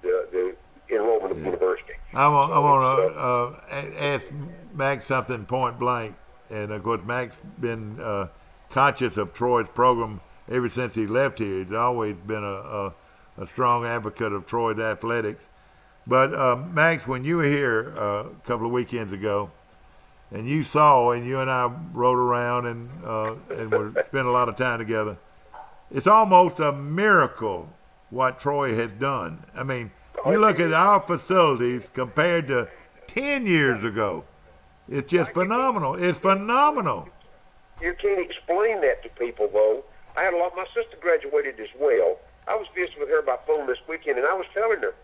the enrollment of the university. I want to ask Max something point blank, and of course Max been conscious of Troy's program ever since he left here. He's always been a strong advocate of Troy's athletics. But Max, when you were here a couple of weekends ago, and you saw, and you and I rode around and we spent a lot of time together, it's almost a miracle what Troy has done. I mean, you look at our facilities compared to 10 years ago. It's just phenomenal. It's phenomenal. You can't explain that to people, though. I had a lot. My sister graduated as well. I was visiting with her by phone this weekend, and I was telling her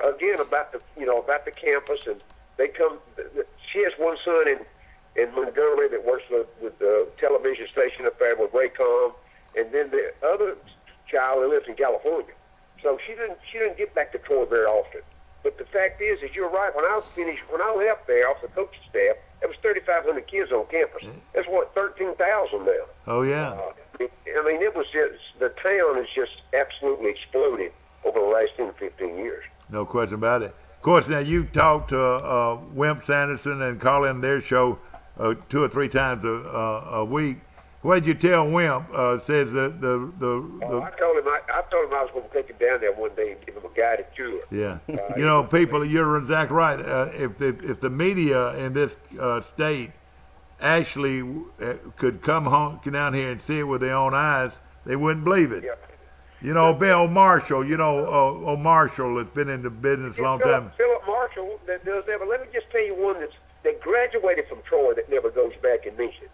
again about the campus, and they come. She has one son in Montgomery that works with the television station up there with Raycom, and then the other child that lives in California. So she didn't get back to Troy very often. But the fact is you're right. When I left there off the coaching staff, there was 3,500 kids on campus. That's 13,000 now. Oh yeah. I mean, it was just the town has just absolutely exploded over the last 10 to 15 years. No question about it. Of course, now you talked to Wimp Sanderson and call in their show 2 or 3 times a week. What did you tell Wimp? Says I told him I was going to take him down there one day and give him a guided tour. Yeah, people, you're exactly right. If the media in this state actually could come down here and see it with their own eyes, they wouldn't believe it. Yeah. Bill Marshall. Marshall has been in the business a long time. Philip Marshall that does that. But let me just tell you one that graduated from Troy that never goes back and mentions.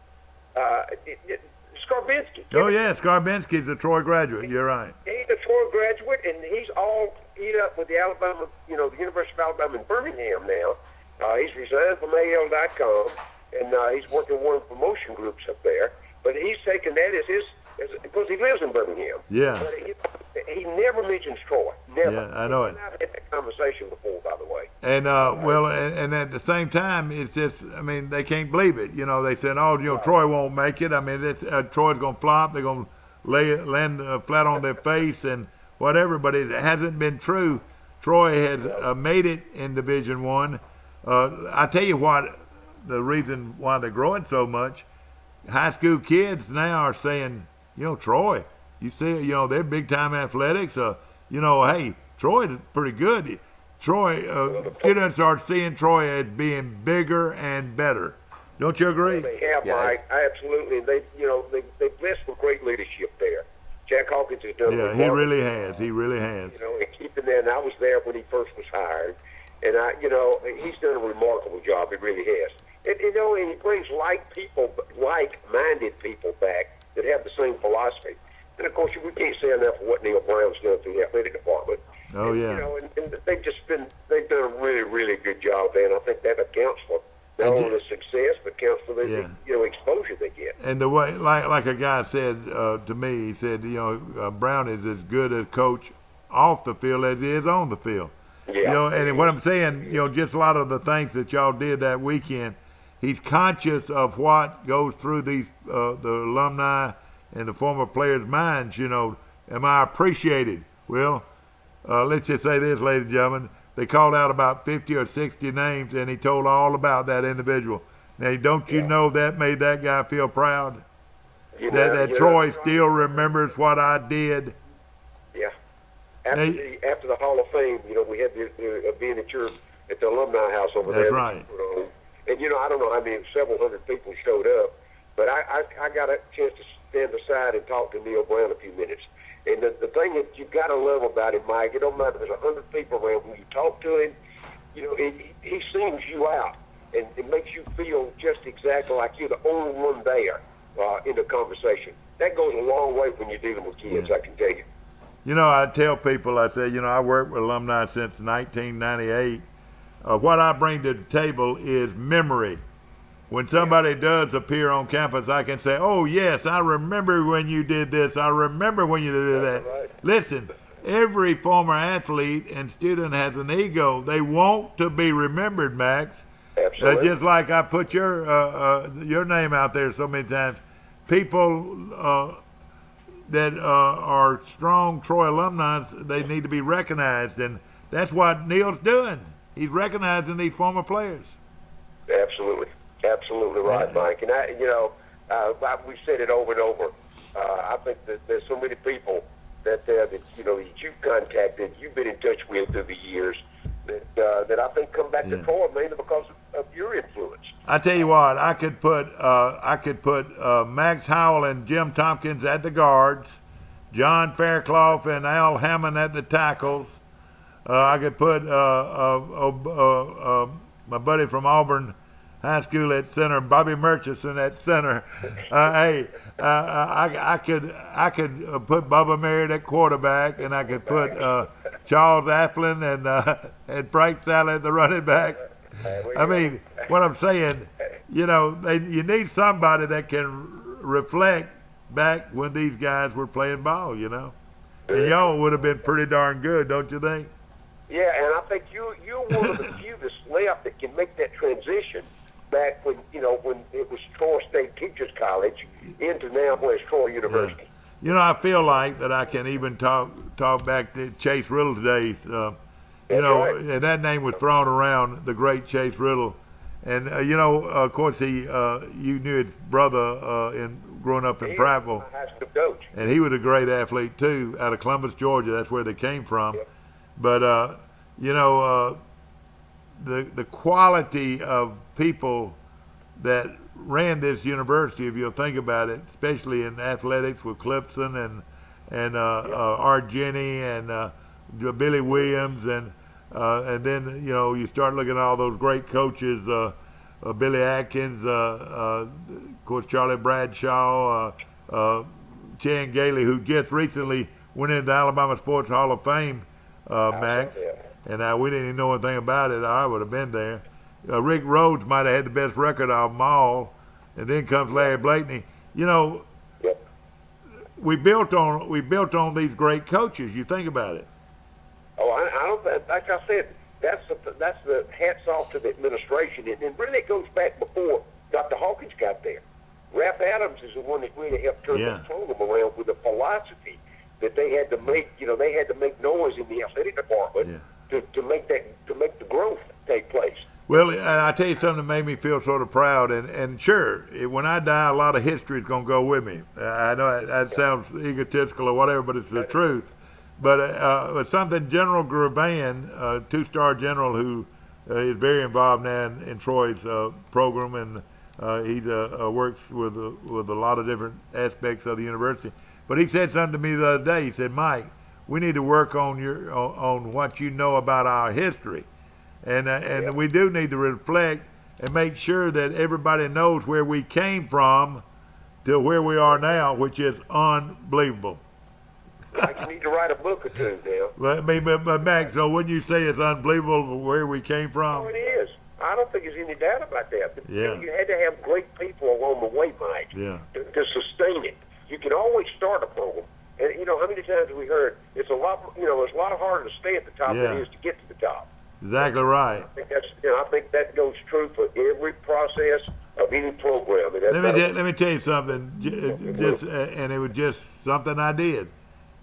Skarbinski. Oh yeah, Skarbinski's a Troy graduate. You're right. He's a Troy graduate, and he's all eat up with the Alabama, the University of Alabama in Birmingham now. He's resigned from AL.com, and he's working one of the promotion groups up there. But he's taken that as his because he lives in Birmingham. Yeah. But he never mentions Troy. Never. Yeah, I know it. I've had that conversation before, by the way. And and at the same time, it's just, I mean, they can't believe it. They said, Troy won't make it. I mean, Troy's going to flop. They're going to land flat on their face and whatever. But it hasn't been true. Troy has made it in Division I. I tell you what, the reason why they're growing so much, high school kids now are saying, Troy, you see, they're big time athletics. Hey, Troy is pretty good. Troy, students are seeing Troy as being bigger and better. Don't you agree? They have, Mike. Absolutely. They've blessed with great leadership there. Jack Hawkins has done. Yeah, he really has. He really has. And keeping that. And I was there when he first was hired, and he's done a remarkable job. He really has. And he brings like-minded people back that have the same philosophy. And of course, we can't say enough of what Neil Brown's done through the athletic department. Oh yeah. And they've done a really, really good job there, and I think that accounts for not only the success, but counts for the exposure they get. And the way, like a guy said to me, he said, Brown is as good a coach off the field as he is on the field. Yeah. And what I'm saying, just a lot of the things that y'all did that weekend, he's conscious of what goes through these the alumni and the former players' minds. Am I appreciated? Well, let's just say this, ladies and gentlemen. They called out about 50 or 60 names, and he told all about that individual. Now, don't you know that made that guy feel proud? That Troy still remembers what I did. Yeah. After the Hall of Fame, we had the being at the alumni house over there. That's right. And I don't know how many, several hundred people showed up, but I got a chance to stand aside and talk to Neil Brown a few minutes. And the thing that you got to love about him, Mike, it don't matter if there's 100 people around. When you talk to him, he sings you out, and it makes you feel just exactly like you're the only one there in the conversation. That goes a long way when you're dealing with kids, I can tell you. I tell people, I say, I worked with alumni since 1998. What I bring to the table is memory. when somebody does appear on campus, I can say, oh, yes, I remember when you did this. I remember when you did that. Right. Listen, every former athlete and student has an ego. They want to be remembered, Max. Absolutely. Just like I put your name out there so many times. People that are strong Troy alumni, they need to be recognized, and that's what Neil's doing. He's recognizing these former players. Absolutely. Absolutely right, Mike. And we said it over and over. I think that there's so many people that you've contacted, you've been in touch with through the years, that I think come back to Troy mainly because of your influence. I tell you what, I could put Max Howell and Jim Tompkins at the guards, John Fairclough and Al Hammond at the tackles. I could put my buddy from Auburn High School at center, Bobby Murchison at center. I could put Bubba Merritt at quarterback, and I could put Charles Applin and Frank Sally at the running back. I mean, what I'm saying, you need somebody that can reflect back when these guys were playing ball, And y'all would have been pretty darn good, don't you think? Yeah, and I think you're one of the few that's left that can make that transition back when it was Troy State Teachers College into now where it's Troy University. I feel like that I can even talk back to Chase Riddle's days. Right. And that name was thrown around, the great Chase Riddle. And, of course, you knew his brother growing up in Prattville. High school coach. And he was a great athlete, too, out of Columbus, Georgia. That's where they came from. Yep. But, the quality of people that ran this university, if you'll think about it, especially in athletics with Clipson and Art Jenny and Billy Williams, and then you start looking at all those great coaches, Billy Atkins, of course Charlie Bradshaw, Chan Gailey, who just recently went into the Alabama Sports Hall of Fame, Max. And we didn't even know anything about it. I would have been there. Rick Rhodes might have had the best record of them all, and then comes Larry Blakeney. We built on these great coaches. You think about it. Oh, I don't. Like I said, that's the hats off to the administration, and really it goes back before Dr. Hawkins got there. Ralph Adams is the one that really helped turn the program around with the philosophy that they had to make. They had to make noise in the athletic department to make the growth take place. Well, I tell you something that made me feel sort of proud, and sure, when I die, a lot of history is going to go with me. I know that sounds egotistical or whatever, but it's the truth. But something General Gravain, two-star general who is very involved now in Troy's program, and he works with a lot of different aspects of the university. But he said something to me the other day. He said, Mike, we need to work on what you know about our history. And we do need to reflect and make sure that everybody knows where we came from to where we are now, which is unbelievable. Like you need to write a book or two, Dale. But Max, so wouldn't you say it's unbelievable where we came from? Oh, it is. I don't think there's any doubt about that. But you had to have great people along the way, Mike, to sustain it. You can always start a program. And, how many times have we heard it's a lot, it's a lot harder to stay at the top than it is to get to the top. Exactly right. I think that goes true for every process of any program. Let me tell you something, and it was just something I did.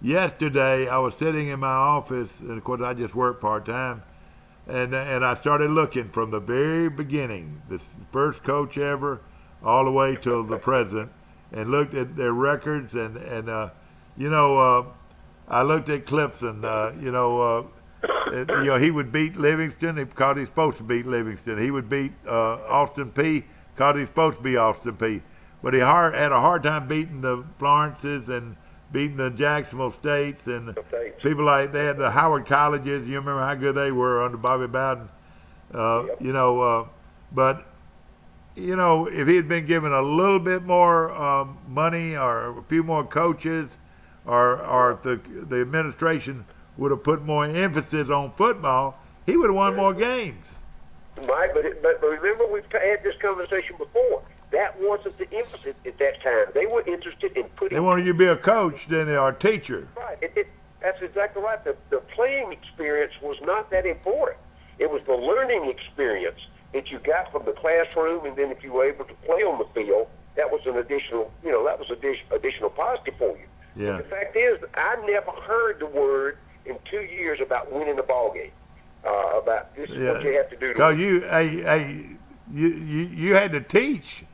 Yesterday, I was sitting in my office, and of course, I just work part-time, and I started looking from the very beginning, the first coach ever, all the way till the present, and looked at their records, and I looked at Clipson, he would beat Livingston because he's supposed to beat Livingston. He would beat Austin Peay because he's supposed to be Austin Peay. But he had a hard time beating the Florences and beating the Jacksonville States and people like that. The Howard Colleges, you remember how good they were under Bobby Bowden. But if he had been given a little bit more money or a few more coaches, or the administration would have put more emphasis on football, he would have won more games. Right, but remember we've had this conversation before. That wasn't the emphasis at that time. They were interested in putting. They wanted you to be a coach, didn't they, or a teacher? Right. That's exactly right. The playing experience was not that important. It was the learning experience that you got from the classroom, and then if you were able to play on the field, that was an additional, additional positive for you. Yeah. But the fact is, I never heard the word in 2 years about winning a ball game. About this is what you have to do. Because you had to teach.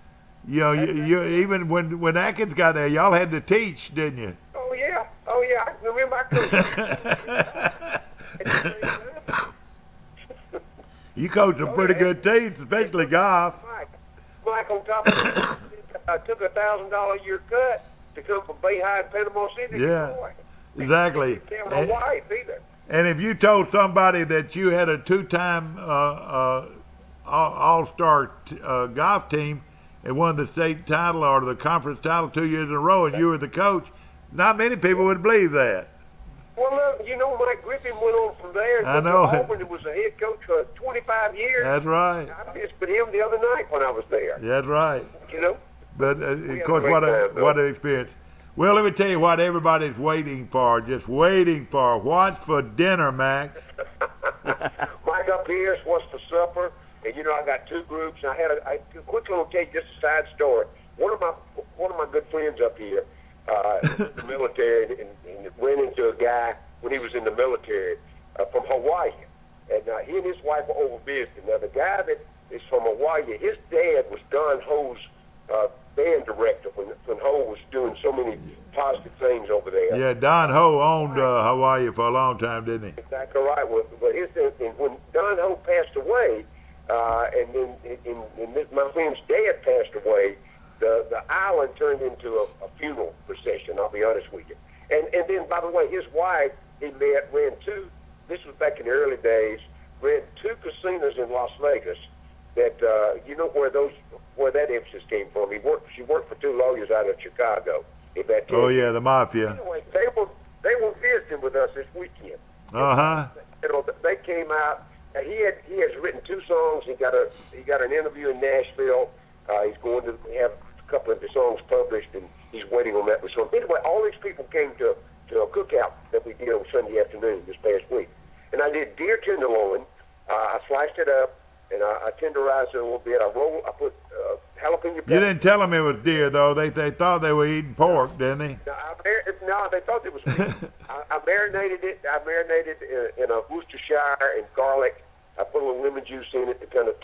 You know, you even when Atkins got there, y'all had to teach, didn't you? Oh yeah. I remember I coached. You coached some pretty good teams, especially golf. Mike, on top of it, I took $1,000 a year cut to come from Bayhigh and Panama City. Yeah, exactly. Tell my wife either. And if you told somebody that you had a two-time all-star golf team and won the state title or the conference title 2 years in a row, and you were the coach, not many people would believe that. Well, look, Mike Griffin went on from there. I know. Auburn and was a head coach for 25 years. That's right. I visited him the other night when I was there. That's right. But of course, what an experience. Well, let me tell you what everybody's waiting for. Just waiting for. What's for dinner, Max? Mike, up here is what's for supper. And I got two groups. And I quickly want to tell you just a side story. One of my good friends up here, in the military, and ran into a guy when he was in the military from Hawaii, and he and his wife were over visiting. Now the guy that is from Hawaii, his dad was Don Ho's band director when Ho was doing so many positive things over there. Yeah, Don Ho owned Hawaii for a long time, didn't he? Exactly right. Well, when Don Ho passed away, and then my friend's dad passed away, the island turned into a funeral procession. I'll be honest with you. And then, by the way, his wife he ran two. This was back in the early days. Ran two casinos in Las Vegas. That where that emphasis came from. She worked for two lawyers out of Chicago. Oh yeah, the mafia. Anyway, they were visiting with us this weekend. They came out. He has written two songs. He got an interview in Nashville. He's going to have a couple of the songs published, and he's waiting on that. So anyway, all these people came to a cookout that we did on Sunday afternoon this past week, and I did deer tenderloin. I sliced it up, and I tenderized it a little bit. I put jalapeno pepper. You didn't tell them it was deer, though. They thought they were eating pork, didn't they? No, they thought it was beef. I marinated it. I marinated in a Worcestershire and garlic. I put a little lemon juice in it to kind of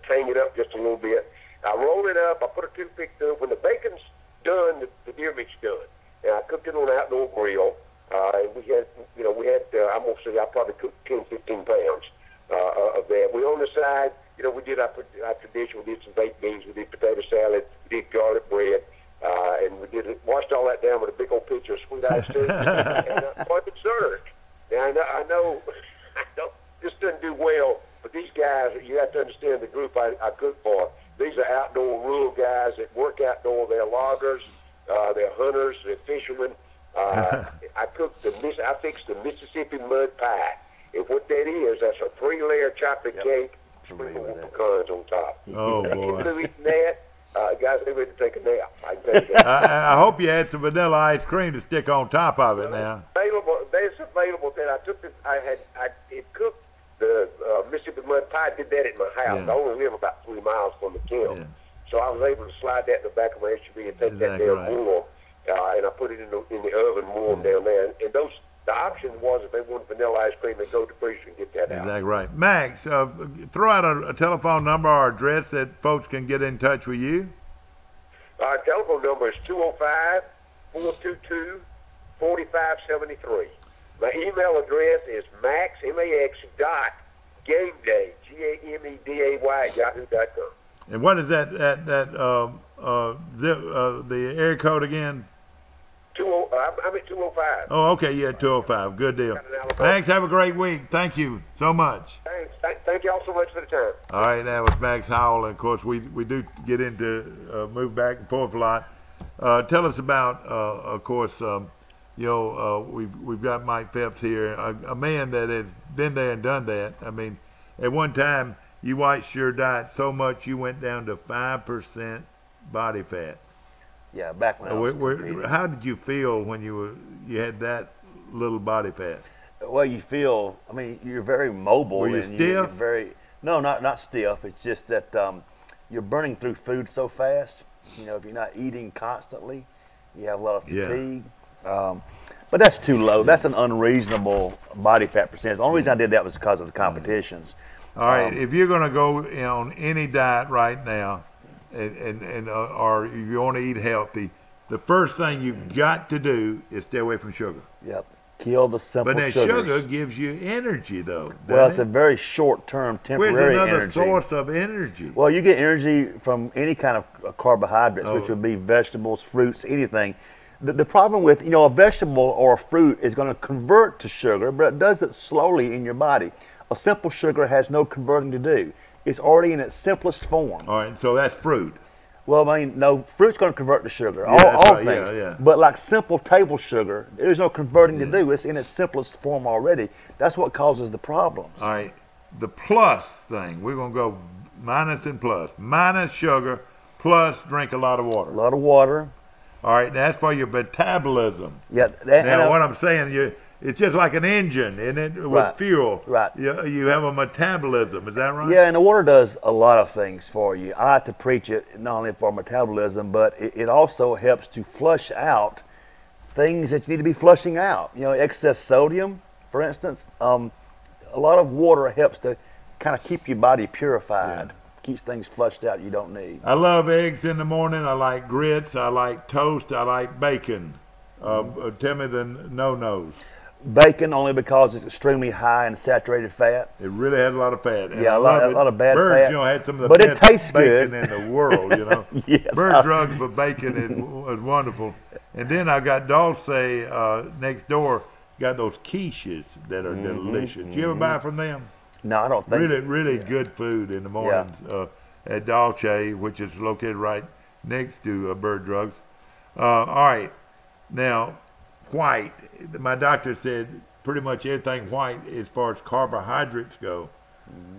tang it up just a little bit. I rolled it up. I put a toothpick through it. When the bacon's done, the deer meat's done. And I cooked it on an outdoor grill. And we had, I'm going to say I probably cooked 10, 15 pounds of that. We on the side, we did our tradition. We did some baked beans. We did potato salad. We did garlic bread. And we washed all that down with a big old pitcher of sweet iced tea. And it served. Now, I know this doesn't do well, but these guys, you have to understand the group I cook for. These are outdoor rural guys that work outdoor. They're loggers, they're hunters, they're fishermen. I fixed the Mississippi mud pie. And what that is, that's a 3-layer chocolate cake sprinkled with pecans on top. Oh, boy. If you're eating that, guys, they're ready to take a nap. I can tell you that. I hope you had some vanilla ice cream to stick on top of it now. There's available that I took. It cooked the Mississippi mud pie. I did that at my house. Yeah. I only live about 3 miles from the kiln. Yeah. So I was able to slide that in the back of my SUV and take that down warm, and I put it in the oven warm down there. And the option was if they wanted vanilla ice cream, they go to the freezer and get that out. Exactly right. Max, throw out a telephone number or address that folks can get in touch with you. Our telephone number is 205-422-4573. My email address is max.gameday, GAMEDAY @yahoo.com. And what is the area code again? I'm at 205. Oh, okay, yeah, 205. Good deal. Max, have a great week. Thank you so much. Thanks. Thank you all so much for the time. All right, that was Max Howell. And, of course, we do get into move back and forth a lot. Tell us about, of course, we've got Mike Phelps here, a man that has been there and done that. I mean, at one time, you watched your diet so much you went down to 5% body fat. Yeah, back when I was competing. How did you feel when you had that little body fat? Well, you feel, I mean, you're very mobile. Were you and stiff? No, not stiff. It's just that you're burning through food so fast. You know, if you're not eating constantly, you have a lot of fatigue. But that's too low. That's an unreasonable body fat percentage. The only reason I did that was because of the competitions. All right, if you're going to go on any diet right now, or if you want to eat healthy, the first thing you've got to do is stay away from sugar. Yep. Kill the simple sugars. But that sugar gives you energy, though. Well, it's a very short-term, temporary Where's another energy. source of energy? Well, you get energy from any kind of carbohydrates, which would be vegetables, fruits, anything. The problem with, a vegetable or a fruit is going to convert to sugar, but it does it slowly in your body. A simple sugar has no converting to do. It's already in its simplest form. All right, so that's fruit. Well, I mean, no, fruit's going to convert to sugar, all right, things. Yeah. But like simple table sugar, there's no converting to do. It's in its simplest form already. That's what causes the problems. All right, the plus thing, we're going to go minus and plus. Minus sugar, plus drink a lot of water. A lot of water. All right, that's for your metabolism. Yeah. Now, what I'm saying, it's just like an engine, isn't it, with fuel. Right. You have a metabolism, is that right? Yeah, and the water does a lot of things for you. I like to preach it not only for metabolism, but it also helps to flush out things that you need to be flushing out. Excess sodium, for instance. A lot of water helps to kind of keep your body purified. Keeps things flushed out you don't need. I love eggs in the morning. I like grits. I like toast. I like bacon. Tell me the no-nos. Bacon only because it's extremely high in saturated fat. It really has a lot of fat. And a lot of bad Birds, fat. Had some of the but best it tastes bacon good. in the world, Yes. Bird drugs for bacon is wonderful. And then I got Dulce next door, got those quiches that are delicious. You ever buy from them? No, I don't think. Really good food in the mornings at Dolce, which is located right next to Bird Drugs. All right, now white. My doctor said pretty much everything white as far as carbohydrates go.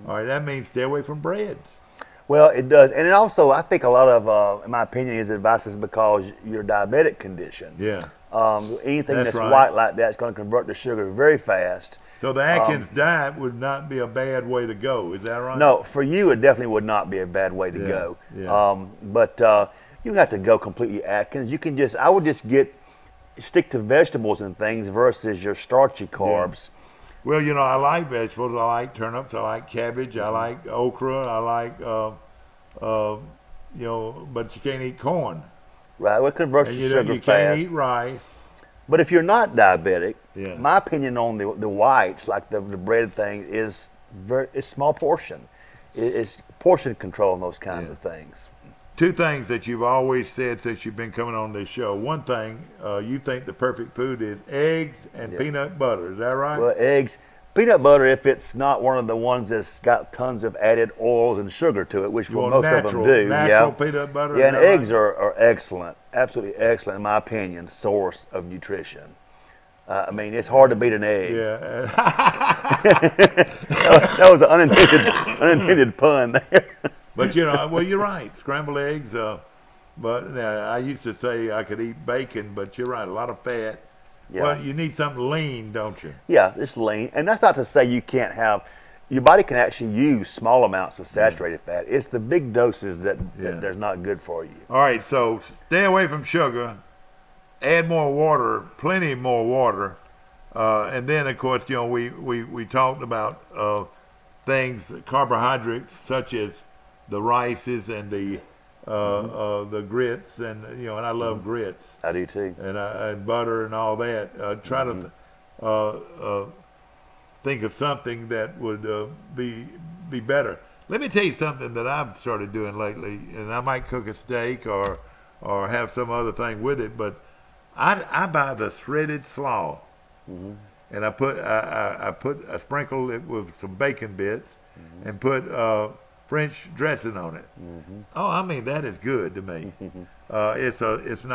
All right, that means stay away from breads. Well, it does, and it also, I think a lot of, in my opinion, his advice is because your diabetic condition. Yeah. Anything that's white like that is going to convert to sugar very fast. So the Atkins diet would not be a bad way to go, is that right? No, for you it definitely would not be a bad way to go. Yeah. But you don't have to go completely Atkins. You can I would just stick to vegetables and things versus your starchy carbs. Well, I like vegetables. I like turnips. I like cabbage. I like okra. I like, but you can't eat corn. Right, well, it converts to sugar you fast. Can't eat rice. But if you're not diabetic, Yeah. my opinion on the whites, like the bread thing, is it's small portion. It's portion control and those kinds of things. Two things that you've always said since you've been coming on this show. One thing, you think the perfect food is eggs and peanut butter. Is that right? Well, eggs, peanut butter, if it's not one of the ones that's got tons of added oils and sugar to it, which most of them do. Natural peanut butter. Yeah, and eggs are excellent, absolutely excellent, in my opinion, source of nutrition. I mean, it's hard to beat an egg. Yeah. that was an unintended pun there. But you're right. Scrambled eggs. But I used to say I could eat bacon, but you're right. A lot of fat. Yeah. Well, you need something lean, don't you? Yeah, it's lean, and that's not to say you can't have. Your body can actually use small amounts of saturated fat. It's the big doses that they're not good for you. All right, so stay away from sugar. Add more water, plenty more water, and then of course we talked about things, carbohydrates such as the rices and the grits, and and I love grits. I do too. And butter and all that. Try to think of something that would be better. Let me tell you something that I've started doing lately, and I might cook a steak or have some other thing with it, but I buy the threaded slaw, and I sprinkle it with some bacon bits, and put French dressing on it. Oh, I mean, that is good to me. It's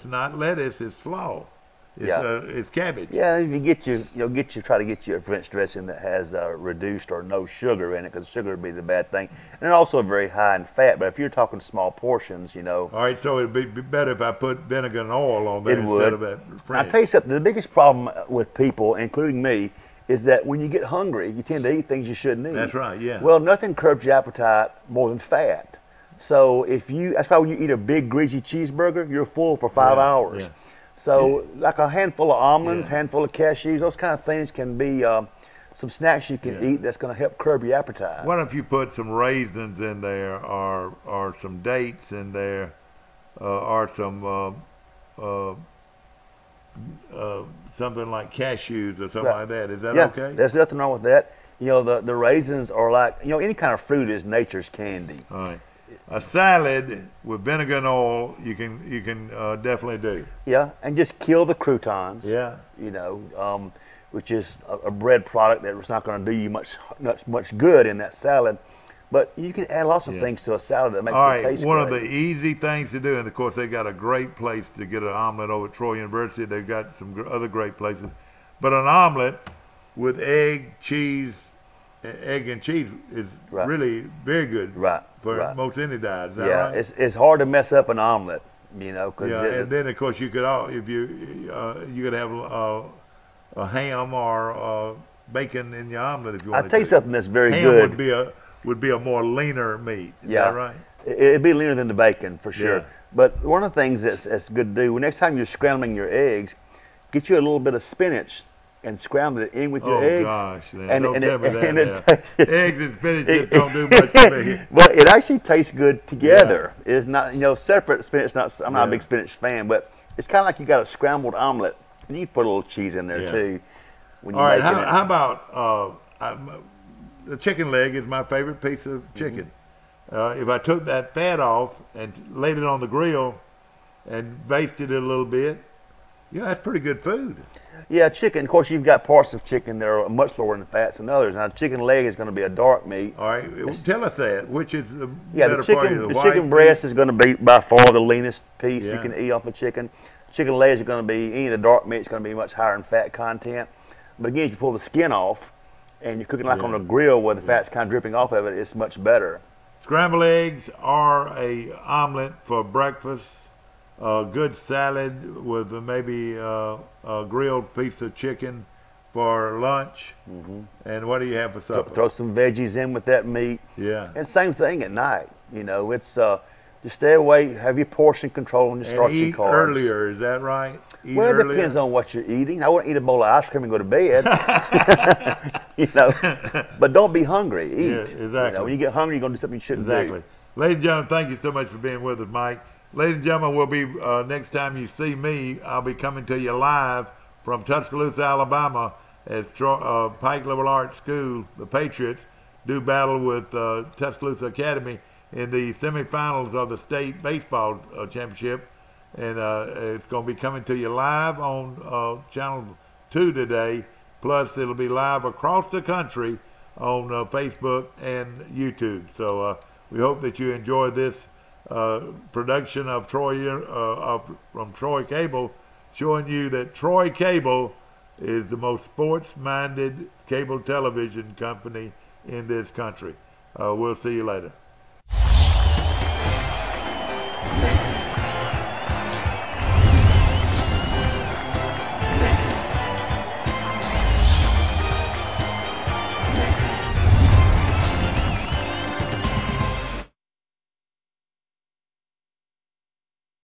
not lettuce, it's slaw, It's cabbage. Yeah, if you try to get you a French dressing that has reduced or no sugar in it, because sugar would be the bad thing, and they're also very high in fat. But if you're talking small portions, All right, so it'd be better if I put vinegar and oil on there instead of that French. I'll tell you something. The biggest problem with people, including me, is that when you get hungry, you tend to eat things you shouldn't eat. That's right. Yeah. Well, nothing curbs your appetite more than fat. So that's why when you eat a big greasy cheeseburger, you're full for 5 hours. Yeah. So like a handful of almonds, handful of cashews, those kind of things can be some snacks you can eat that's going to help curb your appetite. Why don't you put some raisins in there, or some dates in there, or some something like cashews or something like that? Is that okay? There's nothing wrong with that. The raisins are like, any kind of fruit is nature's candy. All right. A salad with vinegar and oil, you can definitely do. Yeah, and just kill the croutons. Yeah. Which is a bread product that was not going to do you much good in that salad. But you can add lots of things to a salad that makes it taste one great. of the easy things to do, and of course they got a great place to get an omelet over at Troy University. They've got some other great places. But an omelet with egg and cheese is really very good for most any diet. Is that right? It's hard to mess up an omelet, and then of course you could you could have a ham or bacon in your omelet if you want. I'll tell you something that's very ham good. would be a more leaner meat. Is that right? It'd be leaner than the bacon for sure. Yeah. But one of the things that's good to do, next time you're scrambling your eggs, get you a little bit of spinach and scramble it in with your eggs. Oh gosh, man. Don't tell me that. Eggs and spinach just don't do much for me. But it actually tastes good together. Yeah. It's not, separate spinach. I'm not a big spinach fan, but it's kind of like you got a scrambled omelet, and you put a little cheese in there too. When all right, how about the chicken leg is my favorite piece of chicken. If I took that fat off and laid it on the grill and basted it a little bit, that's pretty good food. Yeah, chicken. Of course, you've got parts of chicken that are much lower in fats than others. Now, chicken leg is going to be a dark meat. All right, tell us that. Which is the better part of the chicken breast is going to be by far the leanest piece you can eat off of chicken. Chicken legs are going to be, any of the dark meat is going to be much higher in fat content. But again, if you pull the skin off and you're cooking like on a grill where the fat's kind of dripping off of it, it's much better. Scrambled eggs are a omelet for breakfast. A good salad with maybe a grilled piece of chicken for lunch. And what do you have for supper? Throw some veggies in with that meat. Yeah. And same thing at night. It's just stay away, have your portion control and your starchy eat carbs. Earlier, is that right? Eat well, it earlier? Depends on what you're eating. I wouldn't eat a bowl of ice cream and go to bed. But don't be hungry. Eat. Yeah, exactly. When you get hungry, you're going to do something you shouldn't do. Ladies and gentlemen, thank you so much for being with us, Mike. Ladies and gentlemen, we'll be next time you see me, I'll be coming to you live from Tuscaloosa, Alabama, as Pike Liberal Arts School, the Patriots, do battle with Tuscaloosa Academy in the semifinals of the state baseball championship, and it's going to be coming to you live on Channel 2 today. Plus, it'll be live across the country on Facebook and YouTube. So we hope that you enjoy this production of from Troy Cable, showing you that Troy Cable is the most sports-minded cable television company in this country. We'll see you later.